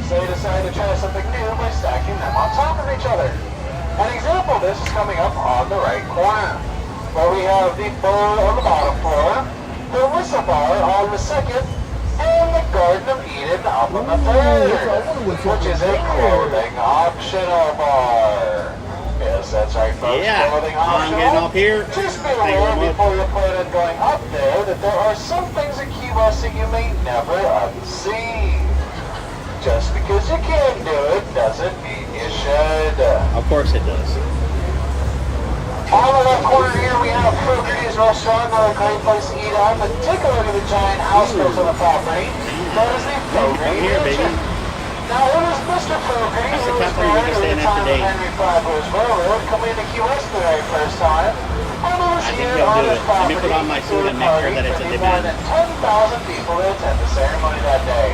Speaker 5: So they decided to try something new by stacking them on top of each other. An example of this is coming up on the right corner, where we have the bird on the bottom floor, the whistle bar on the second, and the Garden of Eden up on the third, which is a clothing optional bar. Yes, that's right, folks.
Speaker 3: Yeah,
Speaker 5: Clothing
Speaker 3: I'm
Speaker 5: optional.
Speaker 3: getting up here.
Speaker 5: Just be
Speaker 3: Thank you
Speaker 5: aware
Speaker 3: very much.
Speaker 5: before you plan on going up there that there are some things at Key West that you may never unsee. Just because you can do it doesn't mean you should.
Speaker 3: Of course it does.
Speaker 5: On the left corner here we have Fogarty's Restaurant, another great place to eat at, but take a look at the giant house built on the property. That is the Fogarty
Speaker 3: Come here, baby.
Speaker 5: Mansion. Now it was Mr. Fogarty
Speaker 3: That's the
Speaker 5: who was
Speaker 3: company we're
Speaker 5: married at
Speaker 3: staying
Speaker 5: the
Speaker 3: at
Speaker 5: time of
Speaker 3: today.
Speaker 5: Henry Flatbush Railroad coming into Key West the very first time. And it was
Speaker 3: I think
Speaker 5: here
Speaker 3: he'll
Speaker 5: on
Speaker 3: do
Speaker 5: his
Speaker 3: it. Let me
Speaker 5: property
Speaker 3: put on my suit and make sure that it's a
Speaker 5: for the more
Speaker 3: demand.
Speaker 5: than 10,000 people that attend the ceremony that day.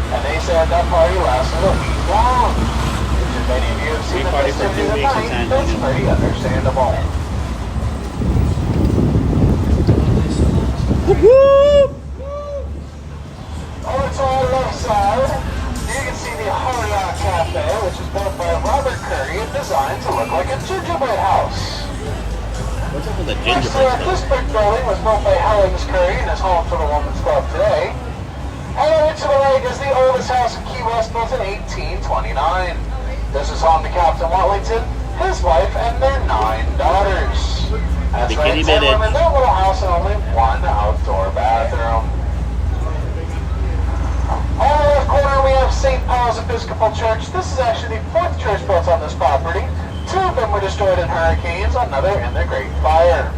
Speaker 5: And they said that party lasted a week long. Which if any of you have seen
Speaker 3: We
Speaker 5: the
Speaker 3: party for 2
Speaker 5: festivities at
Speaker 3: weeks in
Speaker 5: night,
Speaker 3: San
Speaker 5: that's
Speaker 3: Antonio.
Speaker 5: pretty understandable. Over to our left side, you can see the Hard Rock Cafe, which is built by Robert Curry and designed to look like a gingerbread house.
Speaker 3: What's up with the
Speaker 5: Next to
Speaker 3: gingerbread
Speaker 5: it, this
Speaker 3: stuff?
Speaker 5: brick building was built by Hellings Curry and is home for the Women's Club today. And over to the right is the oldest house in Key West, built in 1829. This is home to Captain Watlington, his wife, and their 9 daughters. That's right,
Speaker 3: Bikini
Speaker 5: 10
Speaker 3: Village.
Speaker 5: women in their little house and only 1 outdoor bathroom. On the left corner, we have St. Paul's Episcopal Church. This is actually the 4th church built on this property. 2 of them were destroyed in hurricanes, another in the Great Fire.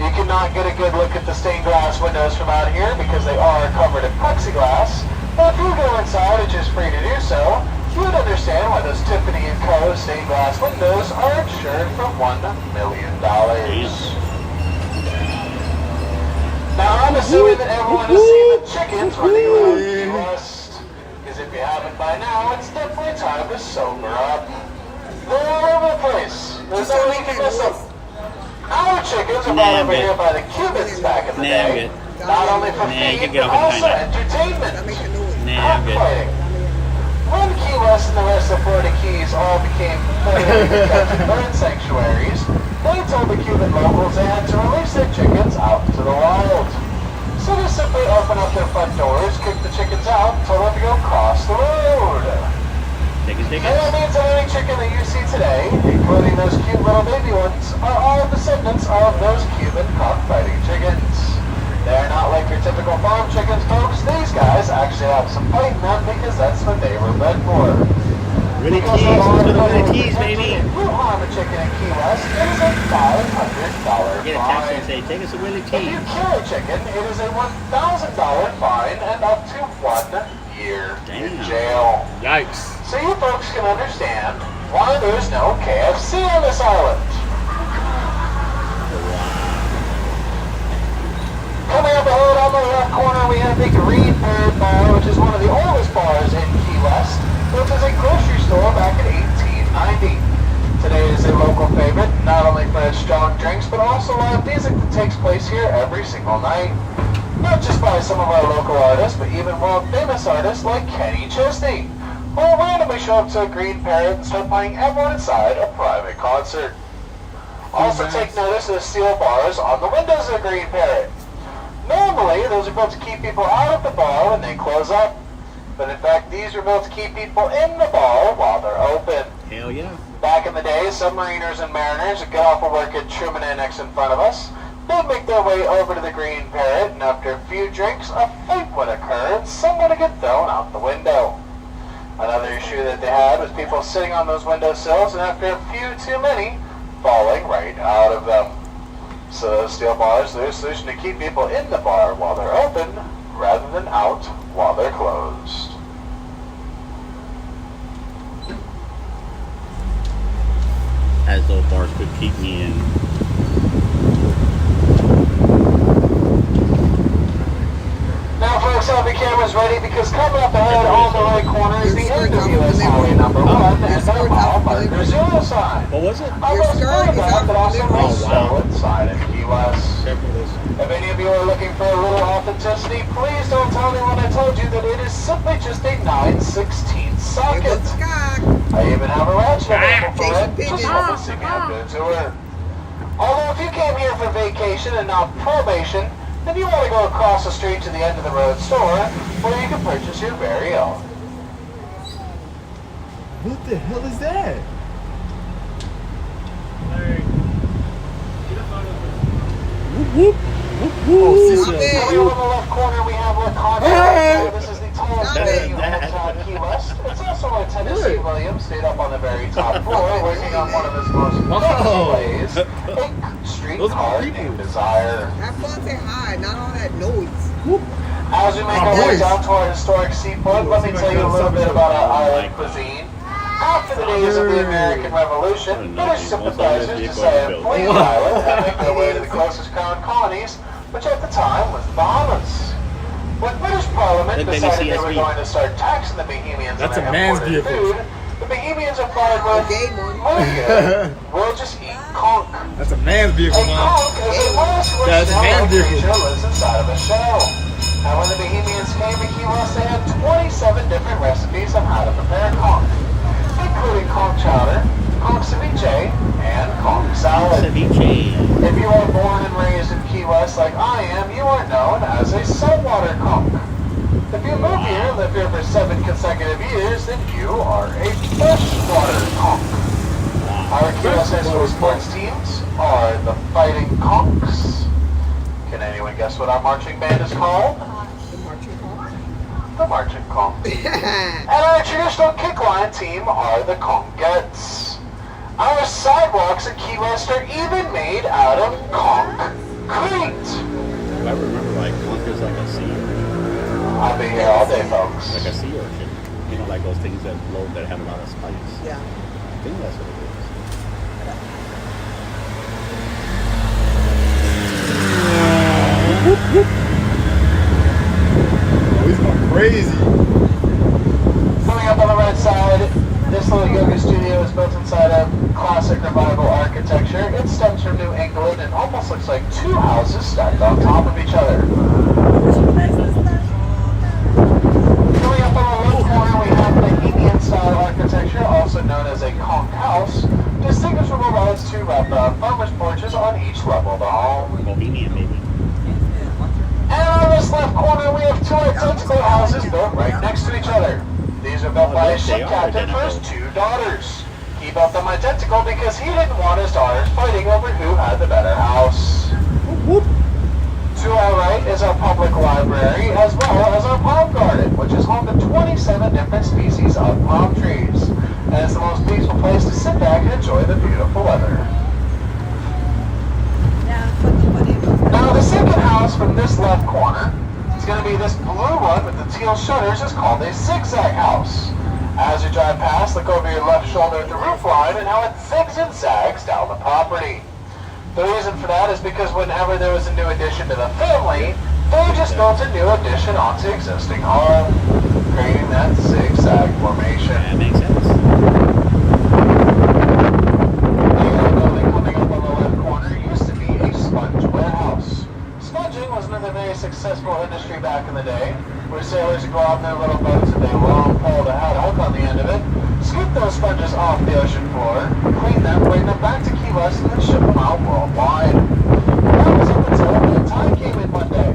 Speaker 5: You cannot get a good look at the stained glass windows from out here because they are covered in plexiglass. But if you go inside, which is free to do so, you would understand why those Tiffany & Co. stained glass windows are insured for $1 million. Now, I'm assuming that everyone has seen the chickens running around Key West. Because if you haven't by now, it's definitely time to sober up. They're all over the place. There's no way you can miss them. Our chickens are brought over here by the Cubans back in the
Speaker 3: Nah, I'm
Speaker 5: day.
Speaker 3: good.
Speaker 5: Not only for
Speaker 3: Nah, you
Speaker 5: feed,
Speaker 3: can get
Speaker 5: but
Speaker 3: off in
Speaker 5: also
Speaker 3: time.
Speaker 5: entertainment.
Speaker 3: Nah, I'm good.
Speaker 5: Cockfighting. When Key West and the rest of Florida Keys all became federally protected bird sanctuaries, They told the Cuban locals they had to release their chickens out into the wild. So they simply open up their front doors, kick the chickens out, and tell them to go cross the road.
Speaker 3: Take a
Speaker 5: And
Speaker 3: ticket.
Speaker 5: that means that any chicken that you see today, including those cute little baby ones, are all descendants of those Cuban cockfighting chickens. They're not like your typical farm chickens, folks. These guys actually have some fight in them because that's what they were bred for.
Speaker 3: Willie
Speaker 5: Because
Speaker 3: Keys.
Speaker 5: the law
Speaker 3: Let's go to Willie
Speaker 5: federally
Speaker 3: Keys,
Speaker 5: protects
Speaker 3: baby.
Speaker 5: you. If you harm a chicken in Key West, it is a $500
Speaker 3: Get a taxi and
Speaker 5: fine.
Speaker 3: say, take us to Willie
Speaker 5: If
Speaker 3: Keys.
Speaker 5: you kill a chicken, it is a $1,000 fine and up to 1 year in
Speaker 3: Damn.
Speaker 5: jail.
Speaker 1: Yikes.
Speaker 5: So you folks can understand why there's no KFC on this island. Coming up ahead on the left corner, we have the Green Parrot Bar, which is one of the oldest bars in Key West, built as a grocery store back in 1890. Today it is a local favorite, not only for its strong drinks, but also live music that takes place here every single night. Not just by some of our local artists, but even world-famous artists like Kenny Chesney, who will randomly show up to a Green Parrot and start playing everyone inside a private concert. Also take notice of the steel bars on the windows of the Green Parrot. Normally, those are built to keep people out of the bar when they close up. But in fact, these are built to keep people in the bar while they're open.
Speaker 3: Hell yeah.
Speaker 5: Back in the day, submariners and mariners would get off of work at Truman Annex in front of us. They'd make their way over to the Green Parrot, and after a few drinks, a fight would occur, and someone would get thrown out the window. Another issue that they had was people sitting on those windowsills, and after a few too many, falling right out of them. So those steel bars, they're a solution to keep people in the bar while they're open, rather than out while they're closed.
Speaker 3: As those bars could keep me in.
Speaker 5: Now folks, have your cameras ready because coming up ahead on the right corner is the end of US Highway number 1 and the mile marker 0 sign.
Speaker 3: What was it?
Speaker 5: I
Speaker 4: Your
Speaker 5: was
Speaker 4: skirt is
Speaker 5: that,
Speaker 4: out
Speaker 5: but also
Speaker 4: from the
Speaker 5: real
Speaker 3: wow.
Speaker 5: slow inside of Key West. If any of you are looking for a little authenticity, please don't tell me when I told you that it is simply just a 9/16
Speaker 4: It
Speaker 5: socket.
Speaker 4: was cock.
Speaker 5: I even have a ratchet available for it.
Speaker 4: Jason
Speaker 5: Just
Speaker 4: Pigeon.
Speaker 5: come and see me up there to it. Although if you came here for vacation and not probation, then you want to go across the street to the end of the road store where you can purchase your very own.
Speaker 1: What the hell is that? Oh,
Speaker 4: Stop
Speaker 1: sister.
Speaker 4: it.
Speaker 5: Over on the left corner we have La Concha. This is the tallest
Speaker 4: Stop
Speaker 5: building
Speaker 4: it.
Speaker 5: in Old Town Key West. It's also where Tennessee Williams stayed up on the very top floor working on one of his most famous plays, a streetcar named Desire.
Speaker 4: Have fun, say hi, not all that noise.
Speaker 5: As we make
Speaker 1: Oh,
Speaker 5: our way
Speaker 1: boys.
Speaker 5: down to our historic seaport, let me tell you a little bit about our island cuisine. After the days of the American Revolution, British sympathizers decided to flee the island and make their way to the closest crown colonies, which at the time was the Bahamas. When British Parliament
Speaker 3: Look, baby,
Speaker 5: decided they were
Speaker 3: CSV.
Speaker 5: going to start taxing the Bahamians
Speaker 1: That's
Speaker 5: on
Speaker 1: a
Speaker 5: their
Speaker 1: man's
Speaker 5: imported
Speaker 1: vehicle.
Speaker 5: food, the Bahamians replied with,
Speaker 4: Okay, Mom.
Speaker 5: "We're good. We'll just eat conch."
Speaker 1: That's a man's
Speaker 5: A
Speaker 1: vehicle, man.
Speaker 5: conch is a muscular
Speaker 1: That's
Speaker 5: snail-like
Speaker 1: hand vehicle.
Speaker 5: creature lives inside of a shell. Now when the Bahamians came to Key West, they had 27 different recipes on how to prepare conch, including conch chowder, conch ceviche, and conch salad.
Speaker 3: Ceviche.
Speaker 5: If you are born and raised in Key West like I am, you are known as a saltwater conch. If you move here and live here for 7 consecutive years, then you are a freshwater conch. Our Key West High School sports teams are the Fighting Conchs. Can anyone guess what our marching band is called?
Speaker 4: The marching car.
Speaker 5: The Marching Conch. And our traditional kickline team are the Conchettes. Our sidewalks at Key West are even made out of concrete.
Speaker 3: I remember like conch is like a sea urchin.
Speaker 5: I'll be here all day, folks.
Speaker 3: Like a sea urchin. You know, like those things that float that have a lot of spikes.
Speaker 4: Yeah.
Speaker 3: I think that's what it is.
Speaker 1: Oh, he's going crazy.
Speaker 5: Coming up on the right side, this little yoga studio is built inside of classic revival architecture. It stems from New England and almost looks like 2 houses stacked on top of each other. Coming up on the left corner, we have Bohemian style architecture, also known as a conch house, distinguishable by its 2 wrap farmers' porches on each level of the home.
Speaker 3: Bohemian, baby.
Speaker 5: And on this left corner, we have two identical houses built right next to each other. These are built by a ship captain for his two daughters. He built them identical because he didn't want his daughters fighting over who had the better house. To our right is our public library, as well as our palm garden, which is home to 27 different species of palm trees. And it's the most peaceful place to sit back and enjoy the beautiful weather. Now, the second house from this left corner is going to be this blue one with the teal shutters. Is called a zigzag house. As you drive past, look over your left shoulder at the roof line and how it zigs and zags down the property. The reason for that is because whenever there was a new addition to the family, they just built a new addition onto existing home, creating that zigzag formation.
Speaker 3: That makes sense.
Speaker 5: The other building coming up on the left corner used to be a sponge warehouse. Sponging was another very successful industry back in the day, where sailors would go out in their little boats with a long pole that had a hook on the end of it, scoop those sponges off the ocean floor, clean them, bring them back to Key West, and then ship them out worldwide. That was up until a red tide came in one day.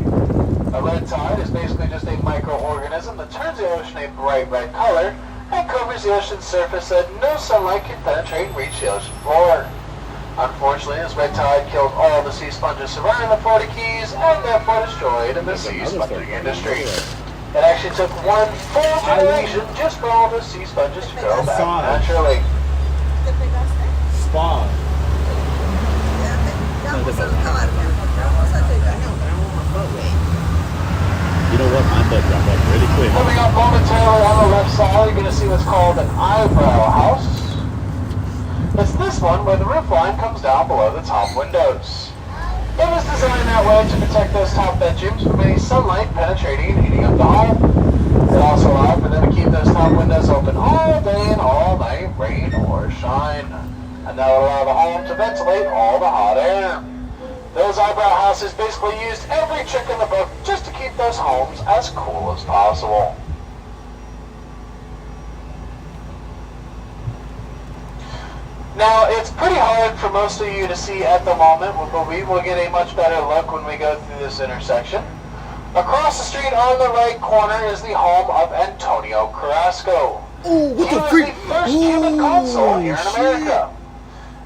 Speaker 5: A red tide is basically just a microorganism that turns the ocean a bright red color and covers the ocean's surface so that no sunlight can penetrate and reach the ocean floor. Unfortunately, this red tide killed all the sea sponges surrounding the Florida Keys and therefore destroyed the sea sponging industry. It actually took one full generation just for all the sea sponges to grow back naturally.
Speaker 1: Spawn.
Speaker 3: You know what? My butt dropped up really quick.
Speaker 5: Coming up momentarily on the left side, you're going to see what's called an eyebrow house. It's this one where the roof line comes down below the top windows. It was designed that way to protect those top bedrooms from any sunlight penetrating and heating up the home. It also allowed for them to keep those top windows open all day and all night, rain or shine. And that would allow the home to ventilate all the hot air. Those eyebrow houses basically used every trick in the book just to keep those homes as cool as possible. Now, it's pretty hard for most of you to see at the moment, but we will get a much better look when we go through this intersection. Across the street on the right corner is the home of Antonio Carrasco.
Speaker 1: Ooh, what
Speaker 5: He
Speaker 1: the
Speaker 5: was
Speaker 1: freak?
Speaker 5: the first human consul here in America.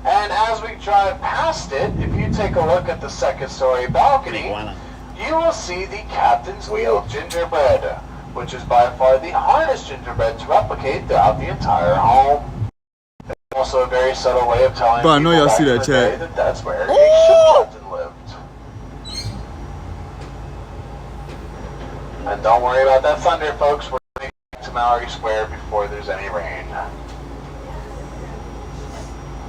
Speaker 5: And as we drive past it, if you take a look at the second-story balcony, you will see the Captain's Wheel gingerbread, which is by far the hardest gingerbread to replicate throughout the entire home. It's also a very subtle way of telling
Speaker 1: Bro, I know
Speaker 5: people
Speaker 1: y'all
Speaker 5: back
Speaker 1: see
Speaker 5: in
Speaker 1: that
Speaker 5: the
Speaker 1: chat.
Speaker 5: day that that's where a ship captain lived. And don't worry about that thunder, folks. We're going to Mallory Square before there's any rain.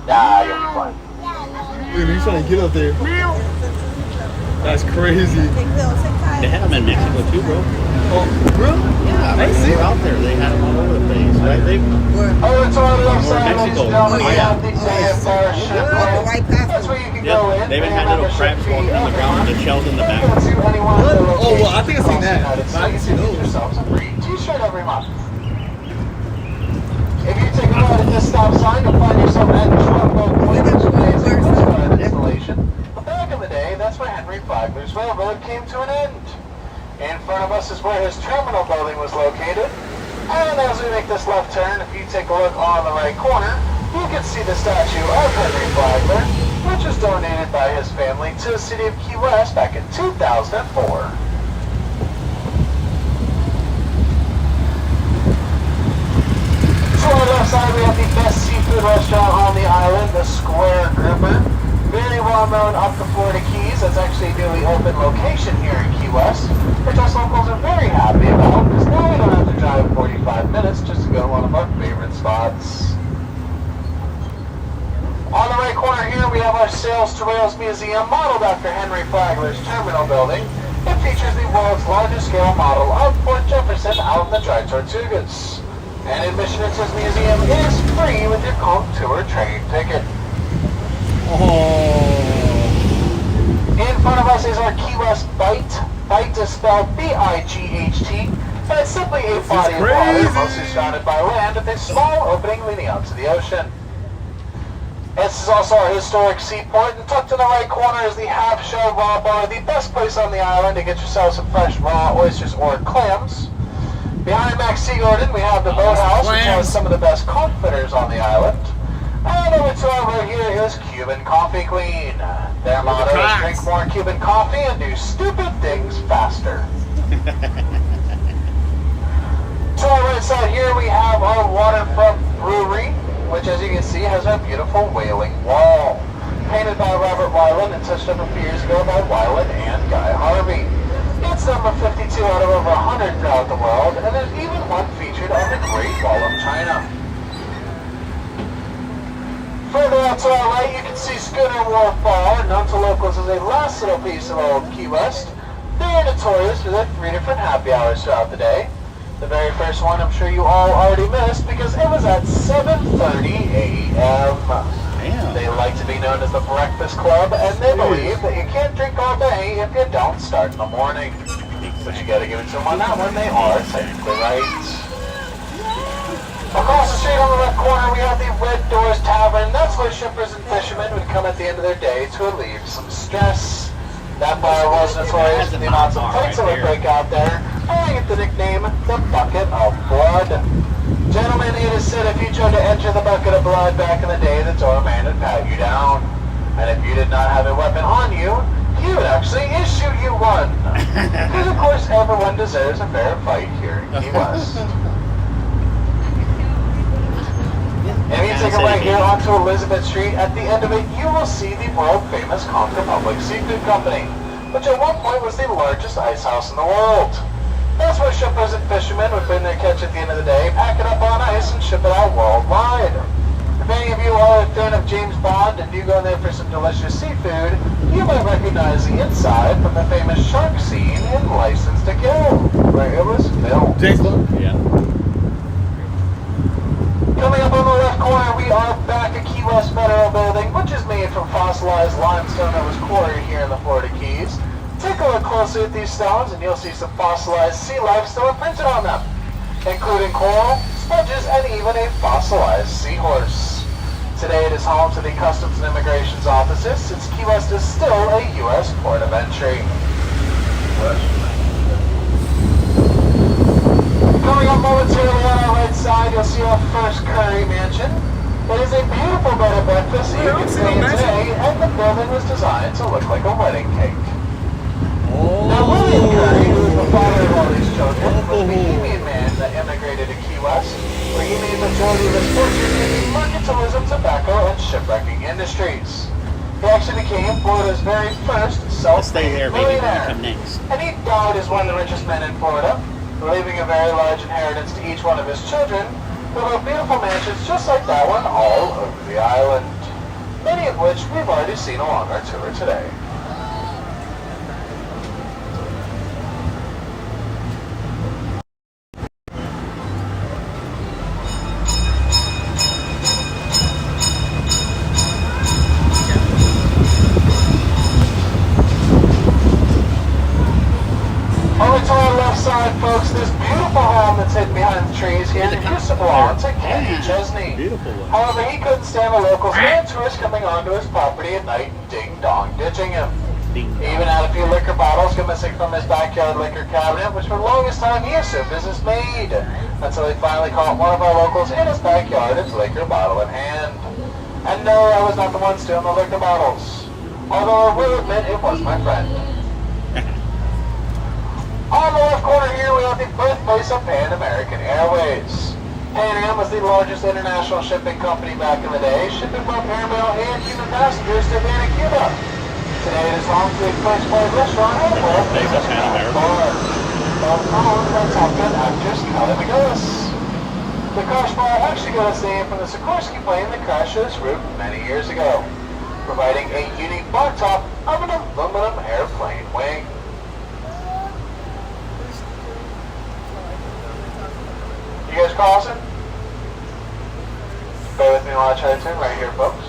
Speaker 5: Nah, you'll be fine.
Speaker 1: Dude, he's trying to get up there. That's crazy.
Speaker 3: They had them in Mexico too, bro.
Speaker 1: Oh, bro?
Speaker 3: Yeah,
Speaker 1: I see.
Speaker 3: they were out there. They had them all over the place, right? They
Speaker 5: Oh, it's on the left side, ladies
Speaker 3: Mexico.
Speaker 5: and gentlemen. We
Speaker 3: Oh, yeah.
Speaker 5: have the AFR ship room. That's where you can go in.
Speaker 3: They even had little crabs walking on the ground with the shells in the back.
Speaker 5: Go to any one of the
Speaker 1: Oh, well, I think I've seen
Speaker 5: locations
Speaker 1: that.
Speaker 5: across the
Speaker 1: I
Speaker 5: United
Speaker 1: can see
Speaker 5: States and
Speaker 1: those.
Speaker 5: get yourselves a free t-shirt every month. If you take a look at this stop sign, you'll find yourself at Trumbo Point, which is a postcard installation. But back in the day, that's where Henry Flagler's Railroad came to an end. In front of us is where his terminal building was located. And as we make this left turn, if you take a look on the right corner, you can see the statue of Henry Flagler, which was donated by his family to the city of Key West back in 2004. To our left side, we have the best seafood restaurant on the island, the Square Grouper. Very well known up the Florida Keys. That's actually a newly opened location here in Key West, which us locals are very happy about, because now we don't have to drive 45 minutes just to go to one of our favorite spots. On the right corner here, we have our Sails to Rails Museum, modeled after Henry Flagler's terminal building. It features the world's largest scale model of Fort Jefferson out in the Dry Tortugas. And admission into this museum is free with your Conch Tour train ticket. In front of us is our Key West Bite. Bite is spelled B-I-G-H-T, and it's simply a body of water, mostly surrounded by land with a small opening leading out to the ocean. This is also our historic seaport, and tucked in the right corner is the Half Shell Raw Bar, the best place on the island to get yourself some fresh raw oysters or clams. Behind Max Seagordon, we have the Boathouse, which has some of the best conch fitters on the island. And over to our right here is Cuban Coffee Queen. Their motto is drink more Cuban coffee and do stupid things faster. To our right side here, we have our waterfront brewery, which, as you can see, has a beautiful wailing wall. Painted by Robert Weiland and touched up a few years ago by Weiland and Guy Harvey. It's number 52 out of over 100 throughout the world, and there's even one featured on the Great Wall of China. Further out to our right, you can see Schooner Wharf Bar, known to locals as a last little piece of old Key West. They are notorious for their 3 different happy hours throughout the day. The very first one I'm sure you all already missed because it was at 7:30 a.m.
Speaker 3: Damn.
Speaker 5: They like to be known as the Breakfast Club, and they believe that you can't drink all day if you don't start in the morning. But you gotta give it to them on that one, they are technically right. Across the street on the left corner, we have the Red Doors Tavern. That's where shippers and fishermen would come at the end of their day to relieve some stress. That bar was notorious for the amounts of fights that would break out there, earning it the nickname, the Bucket of Blood. Gentlemen, it is said if you tried to enter the Bucket of Blood back in the day, the doorman would pat you down. And if you did not have a weapon on you, he would actually issue you one. Because of course everyone deserves a fair fight here in Key West. If you take a right here onto Elizabeth Street, at the end of it, you will see the world-famous Conch Republic Seafood Company, which at one point was the largest ice house in the world. That's where shippers and fishermen would bring their catch at the end of the day, pack it up on ice, and ship it out worldwide. If any of you are a fan of James Bond and you go there for some delicious seafood, you might recognize the inside from the famous shark scene in License to Kill, where it was filmed.
Speaker 1: James Bond?
Speaker 3: Yeah.
Speaker 5: Coming up on the left corner, we are back at Key West Federal Building, which is made from fossilized limestone that was quarried here in the Florida Keys. Take a look closely at these stones and you'll see some fossilized sea life still imprinted on them, including coral, sponges, and even a fossilized seahorse. Today it is home to the Customs and Immigration's offices, since Key West is still a U.S. port of entry. Coming up momentarily on our right side, you'll see our first Curry Mansion. It is a beautiful bed and breakfast that you can stay in today, and the building was designed to look like a wedding cake. Now, William Curry, who is the father of all these children, was a Bohemian man that immigrated to Key West, where he made the majority of his fortune in the mercantilism, tobacco, and shipwrecking industries. He actually became Florida's very first self-made millionaire. And he died as one of the richest men in Florida, leaving a very large inheritance to each one of his children, who have beautiful mansions just like that one all over the island, many of which we've already seen along our tour today. Over to our left side, folks, this beautiful home that's hidden behind the trees here used to belong to Kenny Chesney.
Speaker 3: Beautiful one.
Speaker 5: However, he couldn't stand the locals and tourists coming onto his property at night and ding-dong ditching him. He even had a few liquor bottles go missing from his backyard liquor cabinet, which for the longest time he assumed was his maid, until he finally caught one of our locals in his backyard, his liquor bottle in hand. And no, I was not the one stealing the liquor bottles, although I will admit it was my friend. On the left corner here, we have the birthplace of Pan American Airways. Pan Am was the largest international shipping company back in the day, shipping both airmail and human passengers to Havana, Cuba. Today it is home to a place-play restaurant and world-famous bar. Both owned by Top Gun actress Kelly McGillis. The Crash Bar actually got its name from the Sikorsky plane that crashed its route many years ago, providing a unique bar top of an aluminum airplane wing. You guys crossing? Bear with me while I try to turn right here, folks.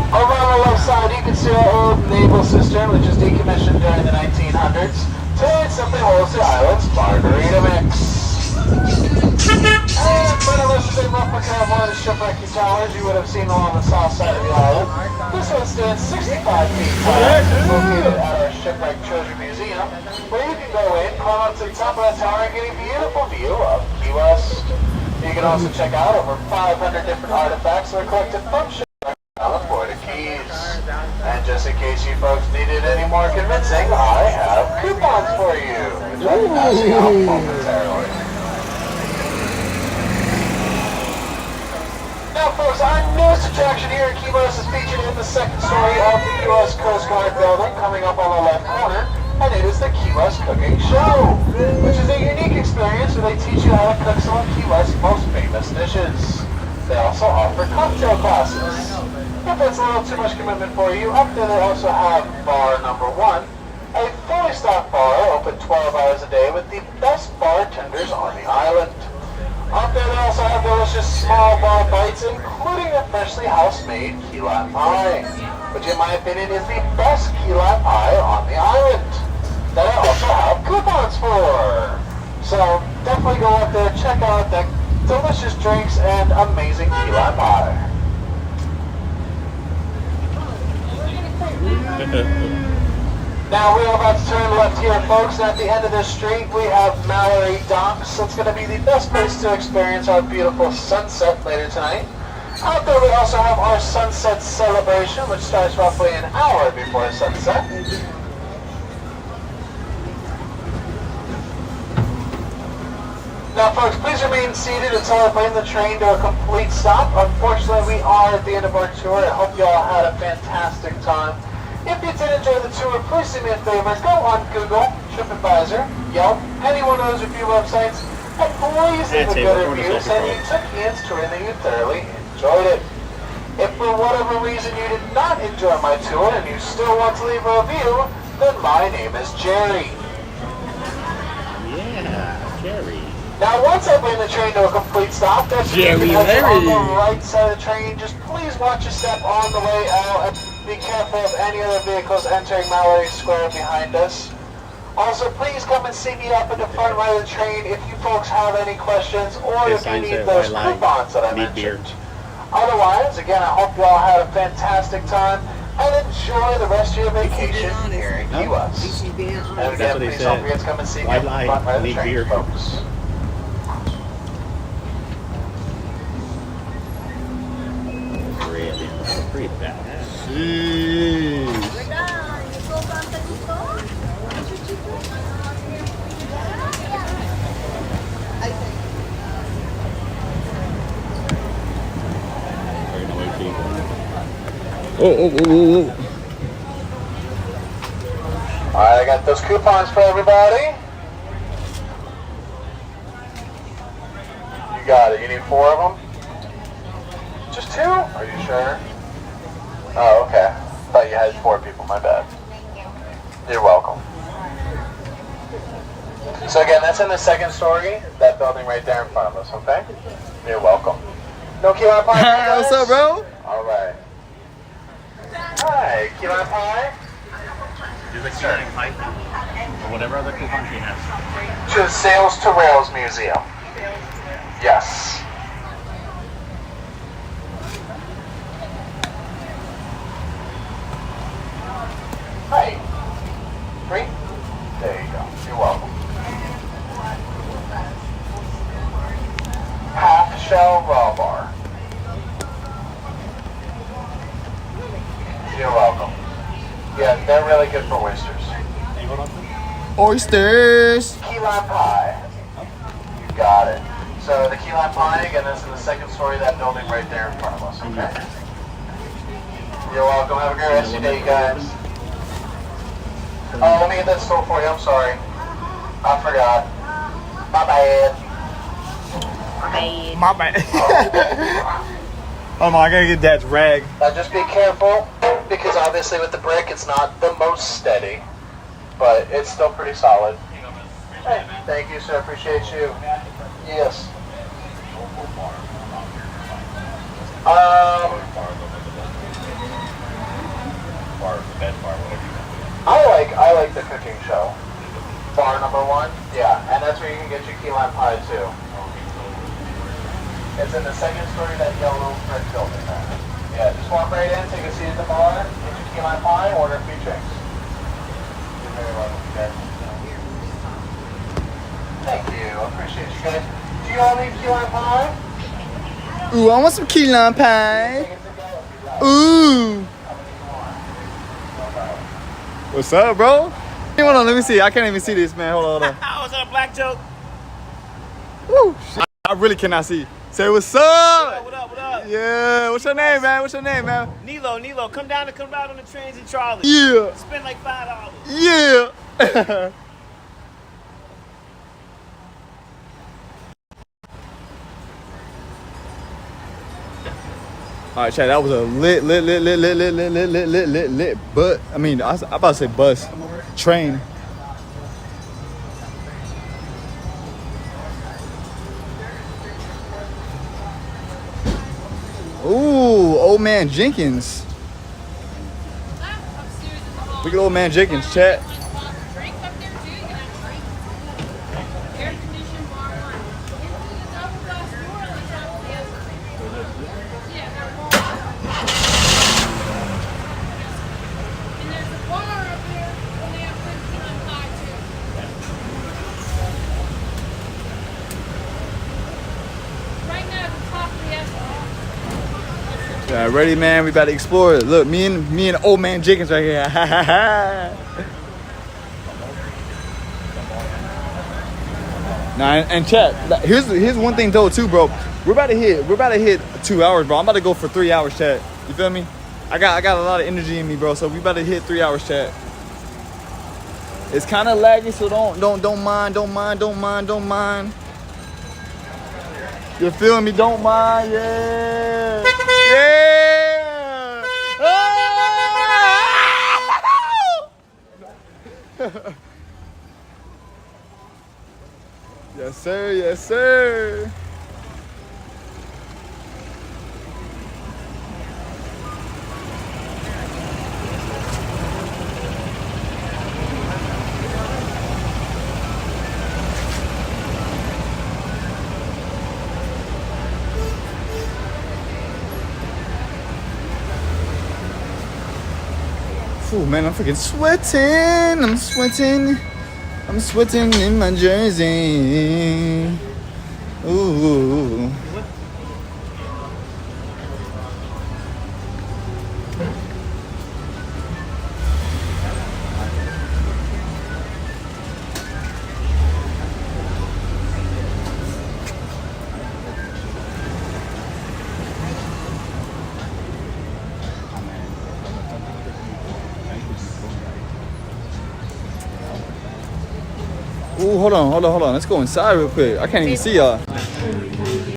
Speaker 5: Over on the left side, you old naval cistern, which was decommissioned during the 1900s. Today it simply holds the island's margarita mix. And for the rest of the replica of one of the shipwrecking towers you would have seen along the south side of the island, this one stands 65 feet tall. It's located at our Shipwreck Treasure Museum, where you can go in, climb up to the top of that tower, and get a beautiful view of Key West. You can also check out over 500 different artifacts that are collected from Shipwreck on the Florida Keys. And just in case you folks needed any more convincing, I have coupons for you, which I'll be passing out momentarily. Now, folks, our newest attraction here in Key West is featured in the second story of the U.S. Coast Guard building, coming up on the left corner, and it is the Key West Cooking Show, which is a unique experience where they teach you how to cook some of Key West's most famous dishes. They also offer cocktail classes. If it's a little too much commitment for you, up there they also have bar number 1, a fully stocked bar open 12 hours a day with the best bartenders on the island. Up there they also have delicious small bar bites, including a freshly house-made key lime pie, which in my opinion is the best key lime pie on the island, that I also have coupons for. So definitely go up there, check out the delicious drinks and amazing key lime pie. Now we are about to turn left here, folks, and at the end of this street we have Mallory Docks. It's going to be the best place to experience our beautiful sunset later tonight. Out there we also have our sunset celebration, which starts roughly an hour before sunset. Now, folks, please remain seated until I bring the train to a complete stop. Unfortunately, we are at the end of our tour. I hope you all had a fantastic time. If you did enjoy the tour, please do me a favor. Go on Google, TripAdvisor, Yelp, any one of those review websites, and please leave a good review saying you took Ian's tour and that you thoroughly enjoyed it. If for whatever reason you did not enjoy my tour and you still want to leave a review, then my name is Jerry.
Speaker 3: Yeah, Jerry.
Speaker 5: Now, once I bring the train to a complete stop, that's
Speaker 1: Jerry
Speaker 5: on
Speaker 1: Larry.
Speaker 5: the right side of the train. Just please watch your step on the way out and be careful of any other vehicles entering Mallory Square behind us. Also, please come and see me up in the front right of the train if you folks have any questions or
Speaker 3: His
Speaker 5: if you
Speaker 3: sign
Speaker 5: need
Speaker 3: says,
Speaker 5: those
Speaker 3: "I like
Speaker 5: coupons that I
Speaker 3: meat beer."
Speaker 5: mentioned. Otherwise, again, I hope you all had a fantastic time and enjoy the rest of your vacation here in Key West. And
Speaker 3: That's
Speaker 5: again,
Speaker 3: what he
Speaker 5: please don't
Speaker 3: said.
Speaker 5: forget to come and see me
Speaker 3: Why
Speaker 5: up in the
Speaker 3: lie?
Speaker 5: front right of the
Speaker 3: Meat
Speaker 5: train,
Speaker 3: beer.
Speaker 5: folks.
Speaker 3: Really? Pretty bad.
Speaker 1: Jeez. Oh.
Speaker 5: Alright, I got those coupons for everybody. You got it. You need 4 of them? Just 2? Are you sure? Oh, okay. Thought you had 4 people. My bad. You're welcome. So again, that's in the second story. That building right there in front of us, okay? You're welcome. No key lime pie?
Speaker 1: What's up, bro?
Speaker 5: Alright. Hi, key lime pie?
Speaker 3: Do the key lime pie or whatever other coupon she has.
Speaker 5: To the Sails to Rails Museum. Yes. Hey. 3? There you go. You're welcome. Half shell raw bar. You're welcome. Yeah, they're really good for oysters.
Speaker 1: Oysters.
Speaker 5: Key lime pie. You got it. So the key lime pie, again, that's in the second story of that building right there in front of us, okay? You're welcome. Have a great rest of your day, you guys. Oh, let me get that store for you. I'm sorry. I forgot. My bad.
Speaker 1: My bad. Oh my, I gotta get Dad's rag.
Speaker 5: Now just be careful, because obviously with the brick, it's not the most steady, but it's still pretty solid. Hey, thank you, sir. Appreciate you. Yes.
Speaker 3: bar, the best bar, whatever you want.
Speaker 5: I like the cooking show. Bar number 1? Yeah, and that's where you can get your key lime pie too. It's in the second story of that yellow brick building there. Yeah, just walk right in, take a seat at the bar, get your key lime pie, order a few drinks. You're very welcome, you guys. Thank you, I appreciate you guys. Do you all need key lime pie?
Speaker 1: Ooh, I want some key lime pie. Ooh. What's up, bro? Hey, hold on, let me see. I can't even see this, man. Hold on, hold on.
Speaker 6: Oh, was that a black joke?
Speaker 1: Woo, shit. I really cannot see. Say what's up.
Speaker 6: What up, what up?
Speaker 1: Yeah, what's your name, man? What's your name, man?
Speaker 6: Nilo, come down to come ride on the transit trolley.
Speaker 1: Yeah,
Speaker 6: Spend like $5.
Speaker 1: yeah. All right, Chad, that was a lit, but I mean, I'm about to say bus, train. Ooh, old man Jenkins. Look at old man Jenkins, chat.
Speaker 7: Drink up there too. You can have drink. Air conditioned bar one. Into the double glass door on the top of the other. Yeah, they're both. And there's a bar up there where they have good key lime pie too. Right now at the top of the escalator.
Speaker 1: Yeah, ready, man? We about to explore it. Look, me and old man Jenkins right here. Nah, and chat. Here's one thing though too, bro. We're about to hit 2 hours, bro. I'm about to go for 3 hours, chat. You feel me? I got a lot of energy in me, bro. So we about to hit 3 hours, chat. It's kind of laggy, so don't mind. You feel me? Don't mind, yeah. Yeah! Ah! Yes, sir. Yes, sir. Ooh, man, I'm freaking sweating. I'm sweating in my jersey. Ooh. Ooh, hold on. Let's go inside real quick. I can't even see y'all.